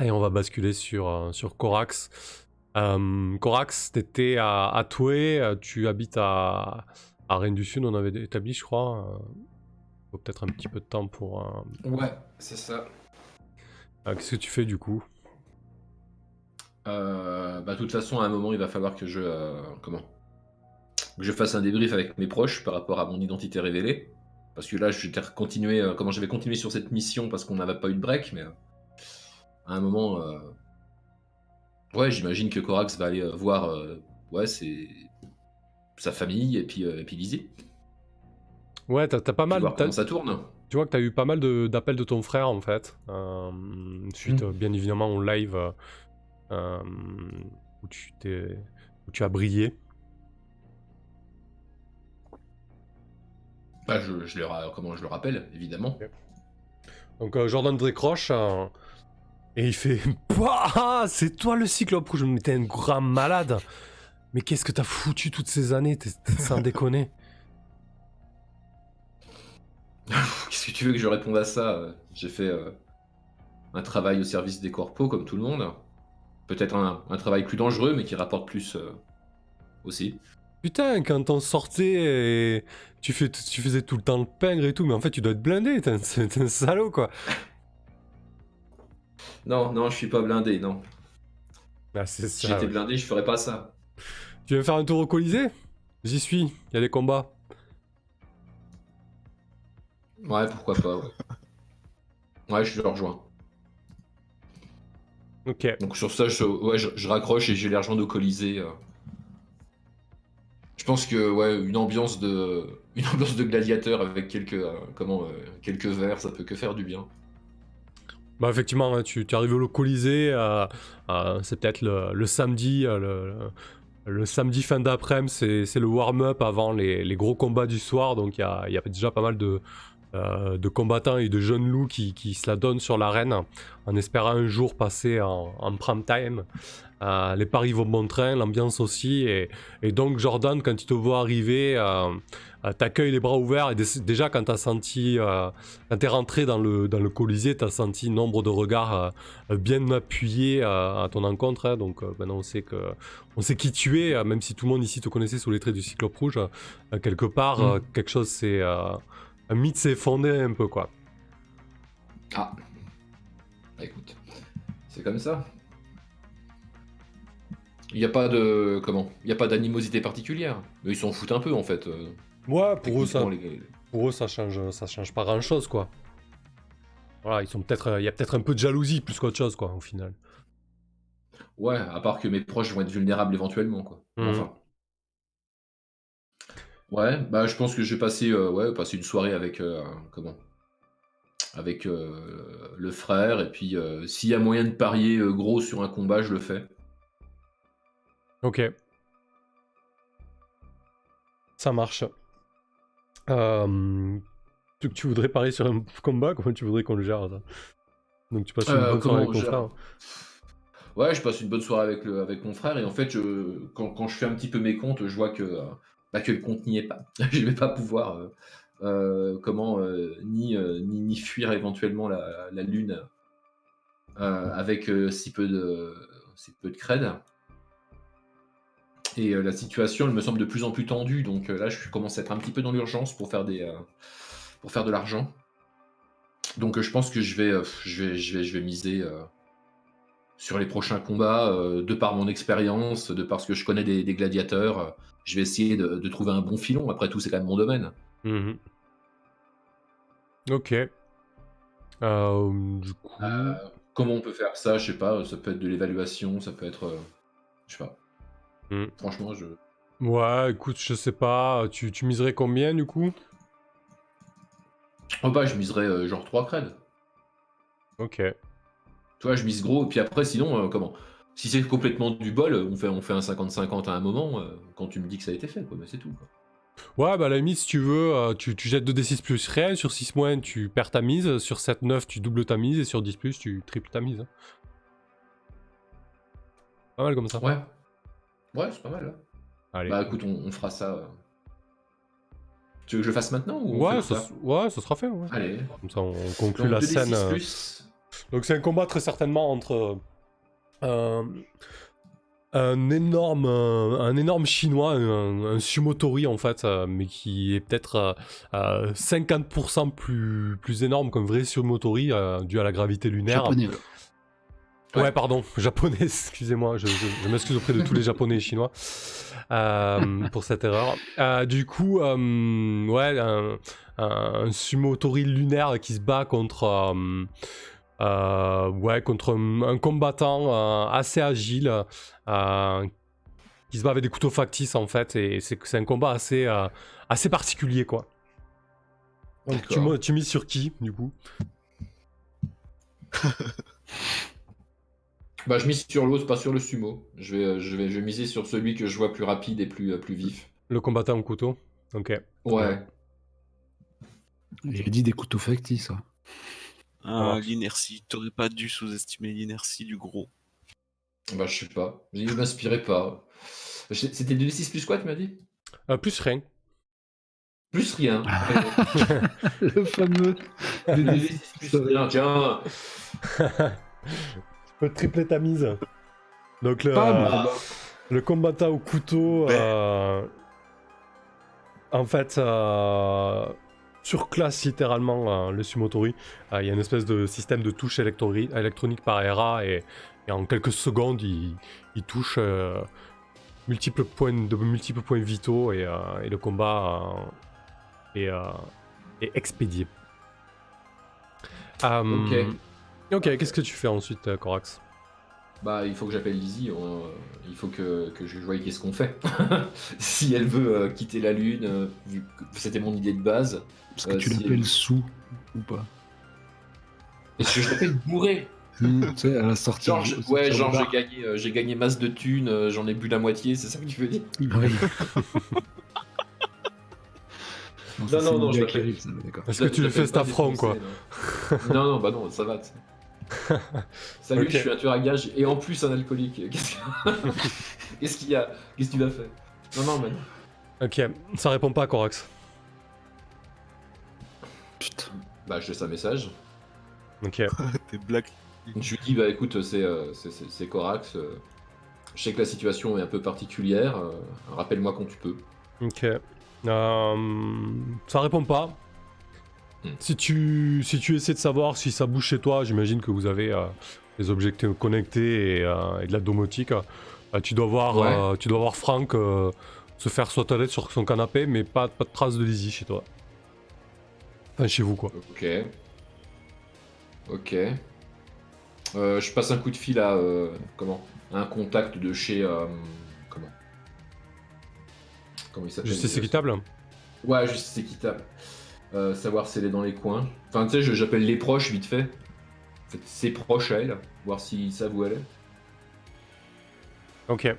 Et on va basculer sur Corax. Corax, t'étais à Toué, tu habites à Rennes du Sud, on avait établi, je crois. Faut peut-être un petit peu de temps pour... Ouais, c'est ça. Qu'est-ce que tu fais du coup? Bah, de toute façon, à un moment, il va falloir que que je fasse un débrief avec mes proches par rapport à mon identité révélée. Parce que là, j'avais continué sur cette mission parce qu'on n'avait pas eu de break, mais à un moment, ouais, j'imagine que Corax va aller voir ouais, sa famille et puis Lizzie. Ouais, t'as pas Puis mal... voir comment ça tourne. Tu vois que t'as eu pas mal d'appels de ton frère, en fait. Suite, bien évidemment, au live euh, où tu as brillé. Bah, comment je le rappelle, évidemment. Donc Jordan décroche et il fait Pouah, c'est toi le Cyclope Rouge, mais t'es un grand malade. Mais qu'est-ce que t'as foutu toutes ces années, t'es sans déconner. Qu'est-ce que tu veux que je réponde à ça? J'ai fait un travail au service des corpos, comme tout le monde. Peut-être un travail plus dangereux, mais qui rapporte plus aussi. Putain, quand on sortait et tu faisais tout le temps le pingre et tout, mais en fait tu dois être blindé, t'es un salaud quoi. Non, non, je suis pas blindé, non. Ah, c'est Si ça. j'étais Ouais. blindé, je ferais pas ça. Tu veux faire un tour au Colisée? J'y suis, il y a des combats. Ouais, pourquoi pas, ouais. Ouais, je le rejoins. Ok. Donc sur ça, je raccroche et j'ai les rejoindre au Colisée. Je pense que ouais, une ambiance de gladiateur avec quelques verres, ça peut que faire du bien. Bah effectivement, hein, tu arrives au Colisée, c'est peut-être le samedi, le samedi fin d'après-midi, c'est le warm-up avant les gros combats du soir, donc il y a déjà pas mal de combattants et de jeunes loups qui se la donnent sur l'arène en espérant un jour passer en prime time. Les paris vont bon train, l'ambiance aussi, et donc Jordan, quand il te voit arriver, t'accueille les bras ouverts, et déjà quand t'as senti, quand t'es rentré dans le Colisée, t'as senti nombre de regards bien appuyés à ton encontre, hein, donc maintenant on sait qui tu es, même si tout le monde ici te connaissait sous les traits du Cyclope Rouge, quelque part, quelque chose c'est... un mythe s'est effondré un peu, quoi. Ah. Bah, écoute, c'est comme ça. Il n'y a pas de. Comment? Il n'y a pas d'animosité particulière. Mais ils s'en foutent un peu en fait. Ouais, pour eux, Techniquement, ça change pas grand chose, quoi. Voilà, ils sont peut-être, il y a peut-être un peu de jalousie plus qu'autre chose, quoi, au final. Ouais, à part que mes proches vont être vulnérables éventuellement, quoi. Mais Mhm. enfin. Ouais, bah je pense que je vais passer une soirée avec comment? Avec le frère, et puis s'il y a moyen de parier gros sur un combat, je le fais. Ok, ça marche. Tu voudrais parier sur un combat, comment tu voudrais qu'on le gère, ça? Donc tu passes une bonne soirée avec ton frère. Ouais, je passe une bonne soirée avec mon frère, et en fait, quand je fais un petit peu mes comptes, je vois que le compte n'y est pas. Je vais pas pouvoir ni fuir éventuellement la lune avec si peu de cred. Et la situation, elle me semble de plus en plus tendue, donc là, je commence à être un petit peu dans l'urgence pour faire de l'argent. Donc je pense que je vais miser sur les prochains combats, de par mon expérience, de par ce que je connais des gladiateurs. Je vais essayer de trouver un bon filon. Après tout, c'est quand même mon domaine. Mhm. Ok. Du coup... Comment on peut faire ça? Je sais pas. Ça peut être de l'évaluation, ça peut être, je sais pas. Franchement, Ouais, écoute, je sais pas, tu miserais combien, du coup? oh bah, je miserais genre 3 creds. Ok. Tu vois, je mise gros, et puis après, sinon, comment? Si c'est complètement du bol, on fait un 50-50 à un moment, quand tu me dis que ça a été fait, quoi, mais c'est tout, quoi. Ouais, bah à la limite, si tu veux, tu jettes 2d6 plus rien, sur 6 moins, tu perds ta mise, sur 7-9, tu doubles ta mise, et sur 10 plus, tu triples ta mise. Hein. Pas mal comme ça. Ouais. Ouais, c'est pas mal, là. Allez. Bah écoute, on fera ça. Tu veux que je le fasse maintenant ou on fait Ouais, plus tard? ouais, ça sera fait, ouais. Allez. Comme ça, on conclut Donc la 2d6 scène. plus. Donc c'est un combat très certainement entre un énorme chinois, un sumotori en fait, mais qui est peut-être 50% plus énorme qu'un vrai sumotori dû à la gravité lunaire. Japonais, alors. Ouais, pardon, japonais, excusez-moi, je m'excuse auprès de tous les japonais et chinois pour cette erreur. Du coup, ouais, un sumotori lunaire qui se bat contre contre un combattant assez agile qui se bat avec des couteaux factices en fait, et c'est un combat assez particulier quoi. Donc tu mises sur qui du coup? Bah je mise sur l'autre, pas sur le sumo. Je vais miser sur celui que je vois plus rapide et plus vif. Le combattant au couteau. Ok. Ouais. Il a dit des couteaux factices, ça. Ah, l'inertie. T'aurais pas dû sous-estimer l'inertie du gros. Bah je sais pas. Il m'inspirait pas. C'était 2d6 plus quoi, tu m'as dit? Plus rien. Plus rien. Le fameux 2d6 plus rien, tiens. Tu peux tripler ta mise. Donc le combattant au couteau, en fait, surclasse littéralement le sumotori. Il y a une espèce de système de touche électronique par RA, et en quelques secondes, il touche multiples points vitaux, et le combat est expédié. Ok, qu'est-ce que tu fais ensuite, Corax? Bah, il faut que j'appelle Lizzie. Il faut que je voie qu'est-ce qu'on fait. Si elle veut quitter la Lune, vu que c'était mon idée de base. Est-ce que tu si l'appelles elle- sous ou pas? Est-ce que je l'appelle bourré? Tu sais, à la sortie. Genre, sortie genre du bar. j'ai gagné masse de thunes, j'en ai bu la moitié, c'est ça que tu veux dire? Oui. Non, ça, Non, c'est non, le je gars qui l'appelle. arrive, ça, d'accord. Est-ce que tu le fais cet affront, quoi? Non, non, bah non, ça va. Salut, Ok. je suis un tueur à gages et en plus un alcoolique. Qu'est-ce qu'il y a? Qu'est-ce que tu vas faire? Non, non, mais non. Ok, ça répond pas, Corax. Putain. Bah, je laisse un message. Ok. T'es black. Je lui dis, bah écoute, c'est Corax. Je sais que la situation est un peu particulière. Rappelle-moi quand tu peux. Ok. Ça répond pas. Si tu essaies de savoir si ça bouge chez toi, j'imagine que vous avez des objets connectés et de la domotique. Tu dois voir, Franck se faire sur toilette sur son canapé, mais pas de traces de Lizzie chez toi. Enfin, chez vous, quoi. Ok. Je passe un coup de fil à un contact de chez comment il s'appelle Justice équitable. Ouais, Justice équitable. Savoir si elle est dans les coins. Enfin, tu sais, j'appelle les proches vite fait. En fait, ses proches à elle, voir s'ils savent où elle est. Ok.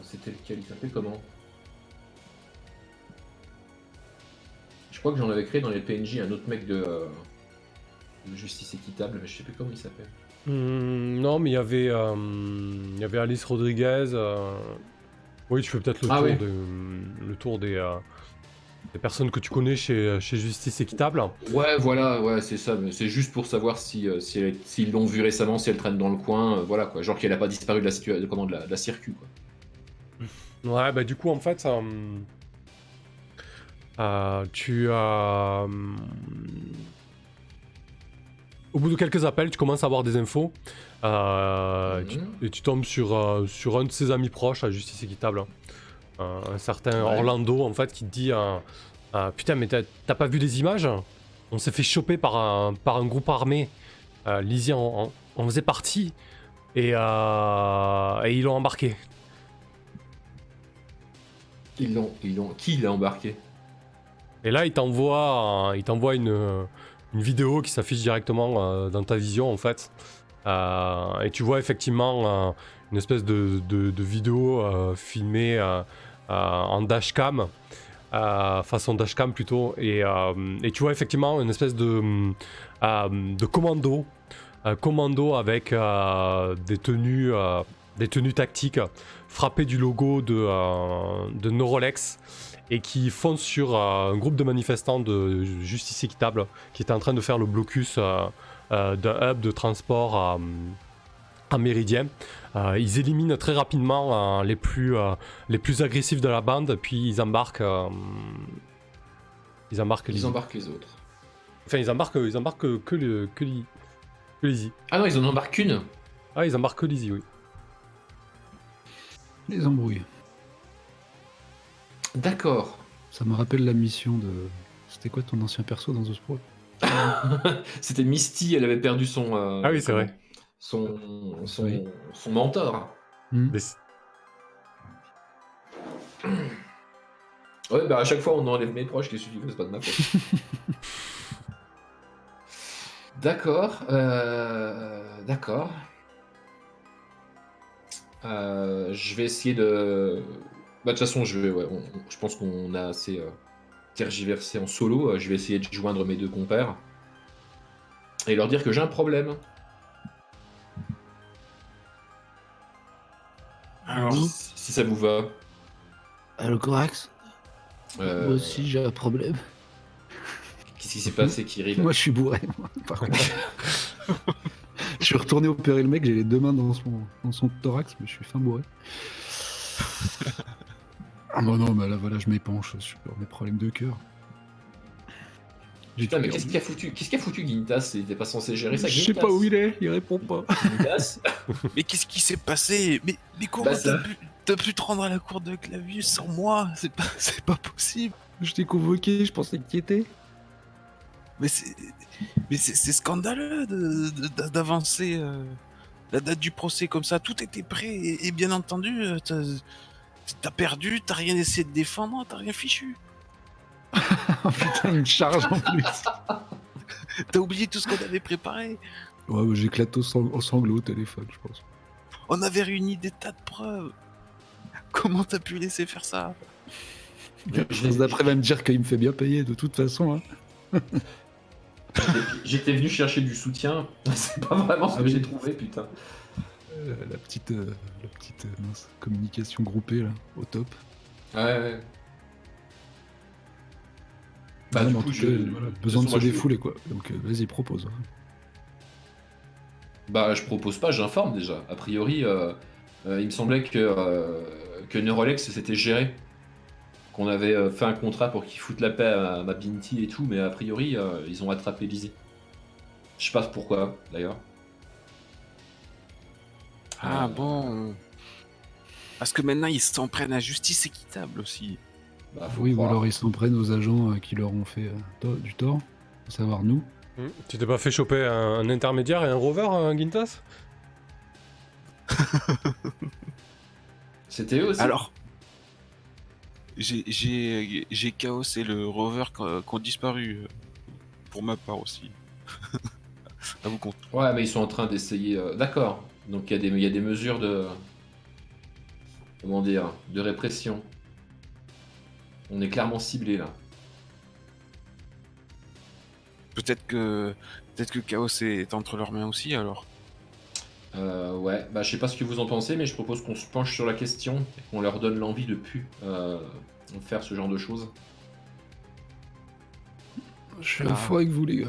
C'était lequel? Il s'appelait comment? Je crois que j'en avais créé dans les PNJ un autre mec de Justice équitable, mais je sais plus comment il s'appelle. Non, mais il y avait Alice Rodriguez. Oui, tu fais peut-être le tour des personnes que tu connais chez Justice équitable. Ouais, voilà, ouais, c'est ça. Mais c'est juste pour savoir s'ils l'ont vue récemment, si elle traîne dans le coin, voilà quoi. Genre qu'elle a pas disparu de la de la circuit, quoi. Ouais, bah du coup, en fait, tu as... Au bout de quelques appels, tu commences à avoir des infos. Et tu tombes sur un de ses amis proches à Justice équitable. Un certain Orlando, en fait, qui te dit putain, mais t'as pas vu les images? On s'est fait choper par un groupe armé. Lizzie en faisait partie. Et ils l'ont embarqué. Qui l'a embarqué? Et là, il t'envoie une vidéo qui s'affiche directement dans ta vision, en fait. Et tu vois effectivement une espèce de vidéo filmée en dashcam, façon dashcam plutôt. Et tu vois effectivement une espèce de commando avec des tenues tactiques frappées du logo de Neurolex et qui foncent sur un groupe de manifestants de Justice équitable qui était en train de faire le blocus d'un hub de transport à Méridien. Ils éliminent très rapidement les plus agressifs de la bande, puis ils embarquent les autres. Enfin, ils embarquent que Lizzie. Ah non, ils en embarquent qu'une. Ah, ils embarquent que Lizzie, oui. Les embrouilles. D'accord. Ça me rappelle la mission de... C'était quoi ton ancien perso dans The Sprawl? C'était Misty, elle avait perdu son... ah oui, c'est vrai. Son mentor. Ouais, bah à chaque fois on enlève mes proches, qu'est-ce que tu veux, c'est pas de ma faute. D'accord, d'accord. Je vais essayer de... Bah de toute façon, je pense qu'on a assez tergiversé en solo. Je vais essayer de joindre mes deux compères et leur dire que j'ai un problème. Alors, si ça vous va. Allo Corax, moi aussi j'ai un problème. Qu'est-ce qui s'est passé, Kirill? Moi je suis bourré, moi, par contre. Je suis retourné opérer le mec, j'ai les deux mains dans son thorax, mais je suis fin bourré. Ah bah non, mais là voilà, je m'épanche sur mes problèmes de cœur. Putain, mais qu'est-ce qui a foutu Gintas? Il était pas censé gérer ça, Je sais pas où il est, il répond pas. Gintas. Mais qu'est-ce qui s'est passé? Mais comment t'as pu te rendre à la cour de Clavius sans moi? C'est pas possible. Je t'ai convoqué, je pensais que t'y étais. Mais c'est scandaleux d'avancer la date du procès comme ça. Tout était prêt et bien entendu, t'as perdu, t'as rien essayé de défendre, t'as rien fichu. Oh putain, une charge en plus. T'as oublié tout ce qu'on avait préparé. Ouais, j'éclate au sanglot au téléphone, je pense. On avait réuni des tas de preuves. Comment t'as pu laisser faire ça? D'après va me dire qu'il me fait bien payer de toute façon. Hein. J'étais venu chercher du soutien, c'est pas vraiment ce que j'ai trouvé, putain. La petite communication groupée là, au top. Ouais. Bah, du coup, besoin de se défouler quoi. Donc vas-y, propose. Hein. Bah, je propose pas, j'informe déjà. A priori, il me semblait que Neurolex s'était géré. Qu'on avait fait un contrat pour qu'ils foutent la paix à ma Binti et tout, mais a priori, ils ont attrapé Lizzie. Je sais pas pourquoi, d'ailleurs. Ah bon. Parce que maintenant, ils s'en prennent à justice équitable aussi. Bah, faut Oui, ou croire. alors ils s'en prennent aux agents qui leur ont fait du tort, à savoir nous. Tu t'es pas fait choper un intermédiaire et un rover, Gintas? C'était eux aussi. Alors, j'ai Chaos et le rover qui ont disparu, pour ma part aussi. À vous compte. Ouais, mais ils sont en train d'essayer. D'accord. Donc il y a des mesures de. Comment dire? De répression. On est clairement ciblé là. Peut-être que Chaos est entre leurs mains aussi, alors. Ouais, bah je sais pas ce que vous en pensez, mais je propose qu'on se penche sur la question et qu'on leur donne l'envie de plus faire ce genre de choses. Je suis à fond avec vous, les gars.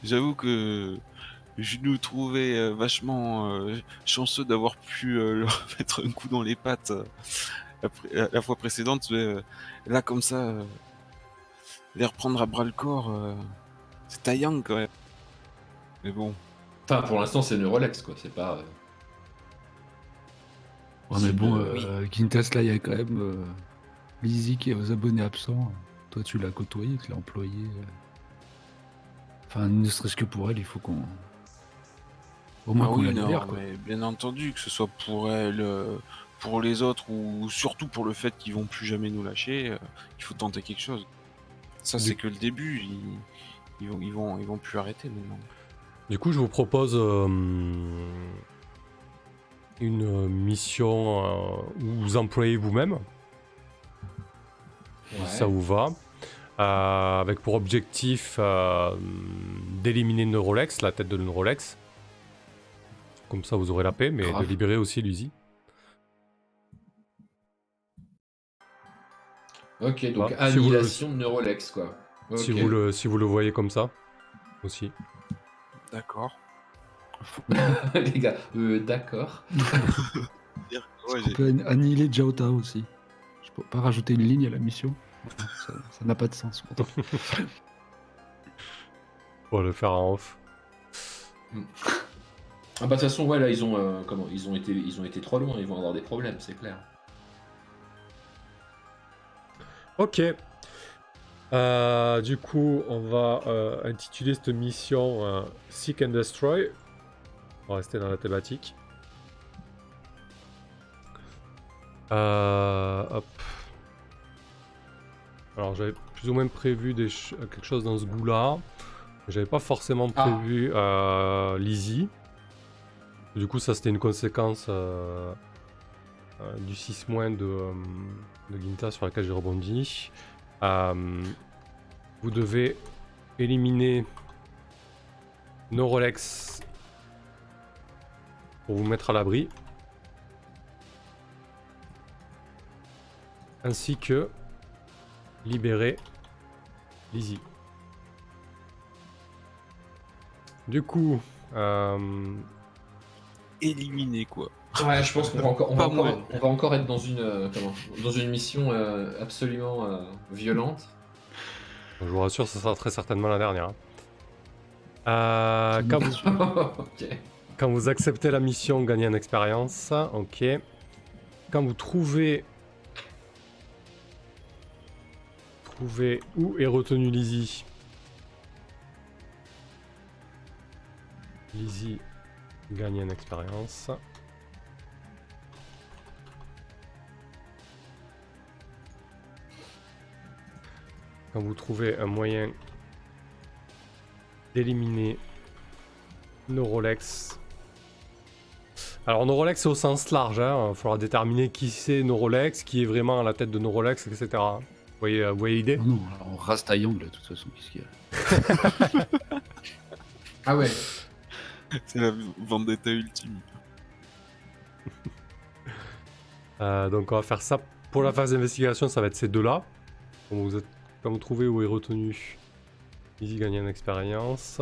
J'avoue que je nous trouvais vachement chanceux d'avoir pu leur mettre un coup dans les pattes la fois précédente. Mais, là, comme ça, les reprendre à bras le corps, c'est taillant quand même. Mais bon. Enfin, pour l'instant, c'est Neurolex, quoi. C'est pas. Ouais, mais bon, oui. Quintas, là, il y a quand même Lizzie qui est aux abonnés absents. Toi, tu l'as côtoyé, tu l'as employé. Enfin, ne serait-ce que pour elle, il faut qu'on. Au moins Ah qu'on oui, la non, libère, quoi. mais bien entendu, que ce soit pour elle, pour les autres, ou surtout pour le fait qu'ils vont plus jamais nous lâcher, il faut tenter quelque chose. Ça, c'est que le début. Ils vont plus arrêter maintenant. Du coup, je vous propose une mission où vous employez vous-même. Ouais. Ça vous va. Avec pour objectif d'éliminer Neurolex, la tête de Neurolex. Comme ça, vous aurez la paix, mais Grave. de libérer aussi Lizzie. Ok, donc Voilà. Si vous le- annihilation de Neurolex, quoi. Ok. Si vous le voyez comme ça, aussi. D'accord. Les gars, d'accord. Ouais, On peut annihiler Jiao Tao aussi. Je peux pas rajouter une ligne à la mission. Ça n'a pas de sens. pourtant. On va le faire en off. Ah bah de toute façon, ouais, là, ils ont été trop loin, ils vont avoir des problèmes, c'est clair. Ok. Du coup, on va intituler cette mission Seek and Destroy. On va rester dans la thématique. Hop. Alors, j'avais plus ou moins prévu quelque chose dans ce goût-là. J'avais pas forcément prévu Lizzie. Du coup, ça c'était une conséquence du 6- de Ginta sur laquelle j'ai rebondi. Vous devez éliminer Neurolex pour vous mettre à l'abri. Ainsi que libérer Lizzie. Du coup, éliminé quoi. Ouais, je pense qu'on va encore, Pas moi. on va encore être dans une mission absolument violente. je vous rassure, ce sera très certainement la dernière. Ok. Quand vous acceptez la mission, gagnez en expérience. Ok. Quand vous trouvez où est retenue Lizzie. Lizzie gagne en expérience. Quand vous trouvez un moyen d'éliminer Neurolex. Alors Neurolex c'est au sens large, hein. Il faudra déterminer qui c'est Neurolex, qui est vraiment à la tête de Neurolex, etc. Vous voyez l'idée? Non, alors on rase Taeyong, là, de toute façon, qu'est-ce qu'il y a? Ah ouais. C'est la vendetta ultime. Donc on va faire ça pour la phase d'investigation, ça va être ces deux-là. Quand vous trouvez où est retenu, Lizzie gagne en expérience.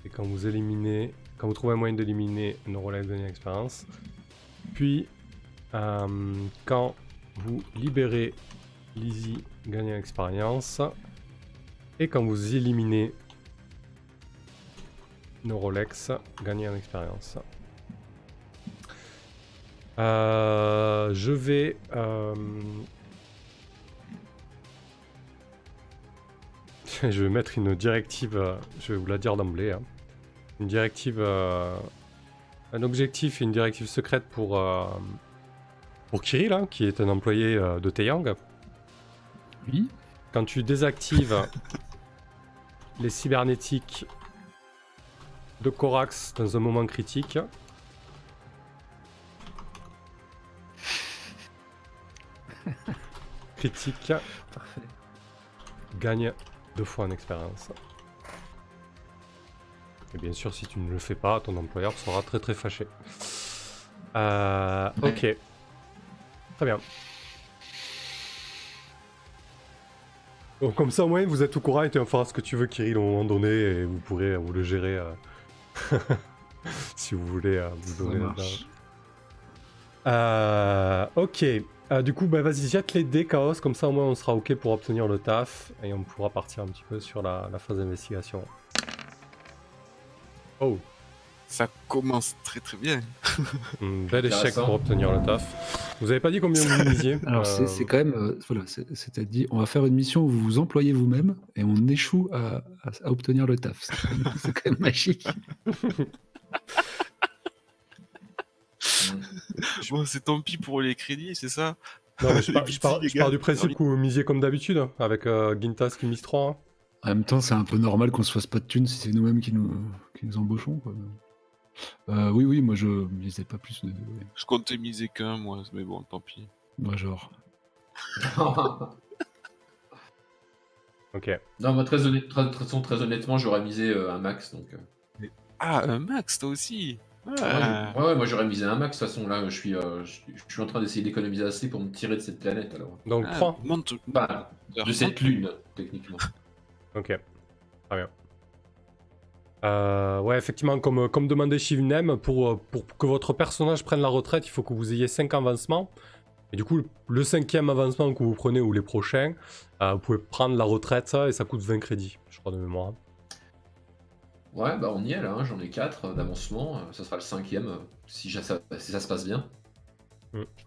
Et quand vous trouvez un moyen d'éliminer Neurolex, gagne en expérience. Puis quand vous libérez Lizzie, gagne en expérience. Et quand vous éliminez Nos Rolex, gagner en expérience. Je vais... je vais mettre une directive, je vais vous la dire d'emblée. Hein. Une directive... un objectif et une directive secrète pour Kirill, hein, qui est un employé de Taeyang. Oui. Quand tu désactives les cybernétiques de Corax dans un moment critique, Parfait. gagne 2 fois en expérience. Et bien sûr, si tu ne le fais pas, ton employeur sera très très fâché. Ok. Très bien. Donc comme ça au moins vous êtes au courant et tu feras ce que tu veux Kirill au moment donné et vous pourrez vous le gérer si vous voulez vous donner la ok. Du coup bah vas-y jette les dés Chaos, comme ça au moins on sera ok pour obtenir le taf et on pourra partir un petit peu sur la phase d'investigation. Oh, Ça commence très très bien. bel échec Intéressant. pour obtenir le taf. Vous avez pas dit combien vous misiez Alors c'est quand même, voilà, c'est-à-dire on va faire une mission où vous vous employez vous-même et on échoue à obtenir le taf. C'est quand même magique. Bon, c'est tant pis pour les crédits, c'est ça? Non, mais je Les pars petits, les gars. du principe que vous misiez comme d'habitude, hein, avec Gintas qui mise 3. Hein. En même temps, c'est un peu normal qu'on se fasse pas de thunes si c'est nous-mêmes qui nous embauchons. Quoi. Oui, moi je misais pas plus de deux. Ouais. Je comptais miser qu'un, moi, mais bon, tant pis. Moi, genre. Ok. Non, moi, très honnêtement, j'aurais misé un max. Donc, Ah, un max, toi aussi? moi, j'aurais misé un max. De toute façon, là, je suis en train d'essayer d'économiser assez pour me tirer de cette planète. Alors, Donc 3. Monte. bah, de cette lune, techniquement. Ok. Très bien. Ouais, effectivement, comme demandé Shivnem, pour que votre personnage prenne la retraite, il faut que vous ayez 5 avancements. Et du coup, le 5e avancement que vous prenez ou les prochains, vous pouvez prendre la retraite et ça coûte 20 crédits, je crois, de mémoire. Ouais, bah on y est là, hein, j'en ai 4 d'avancement, ça sera le 5e si ça se passe bien.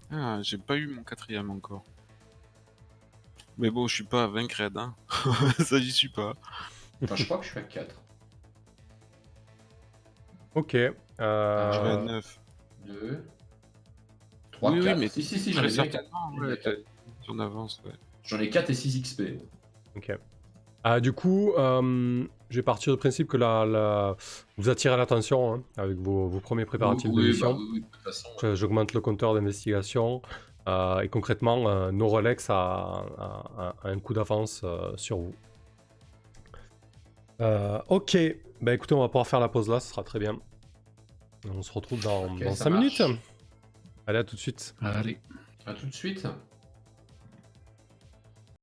Ah, j'ai pas eu mon 4e encore. Mais bon, je suis pas à 20 creds, hein. Ça, j'y suis pas. Enfin, je crois que je suis à 4. Ok. Je vais à 9. 2, 3, Oui, 4. mais Si, j'en ai bien 4. Ouais, on avance, ouais. J'en ai 4 et 6 XP. Ok. Du coup, je vais partir du principe que vous attirez l'attention hein, avec vos premiers préparatifs de mission. Oui, de toute façon. J'augmente le compteur d'investigation et concrètement, nos Rolex a un coup d'avance sur vous. Ok, bah écoutez, on va pouvoir faire la pause là, ce sera très bien. On se retrouve dans 5 minutes. Allez, à tout de suite. Allez. À tout de suite.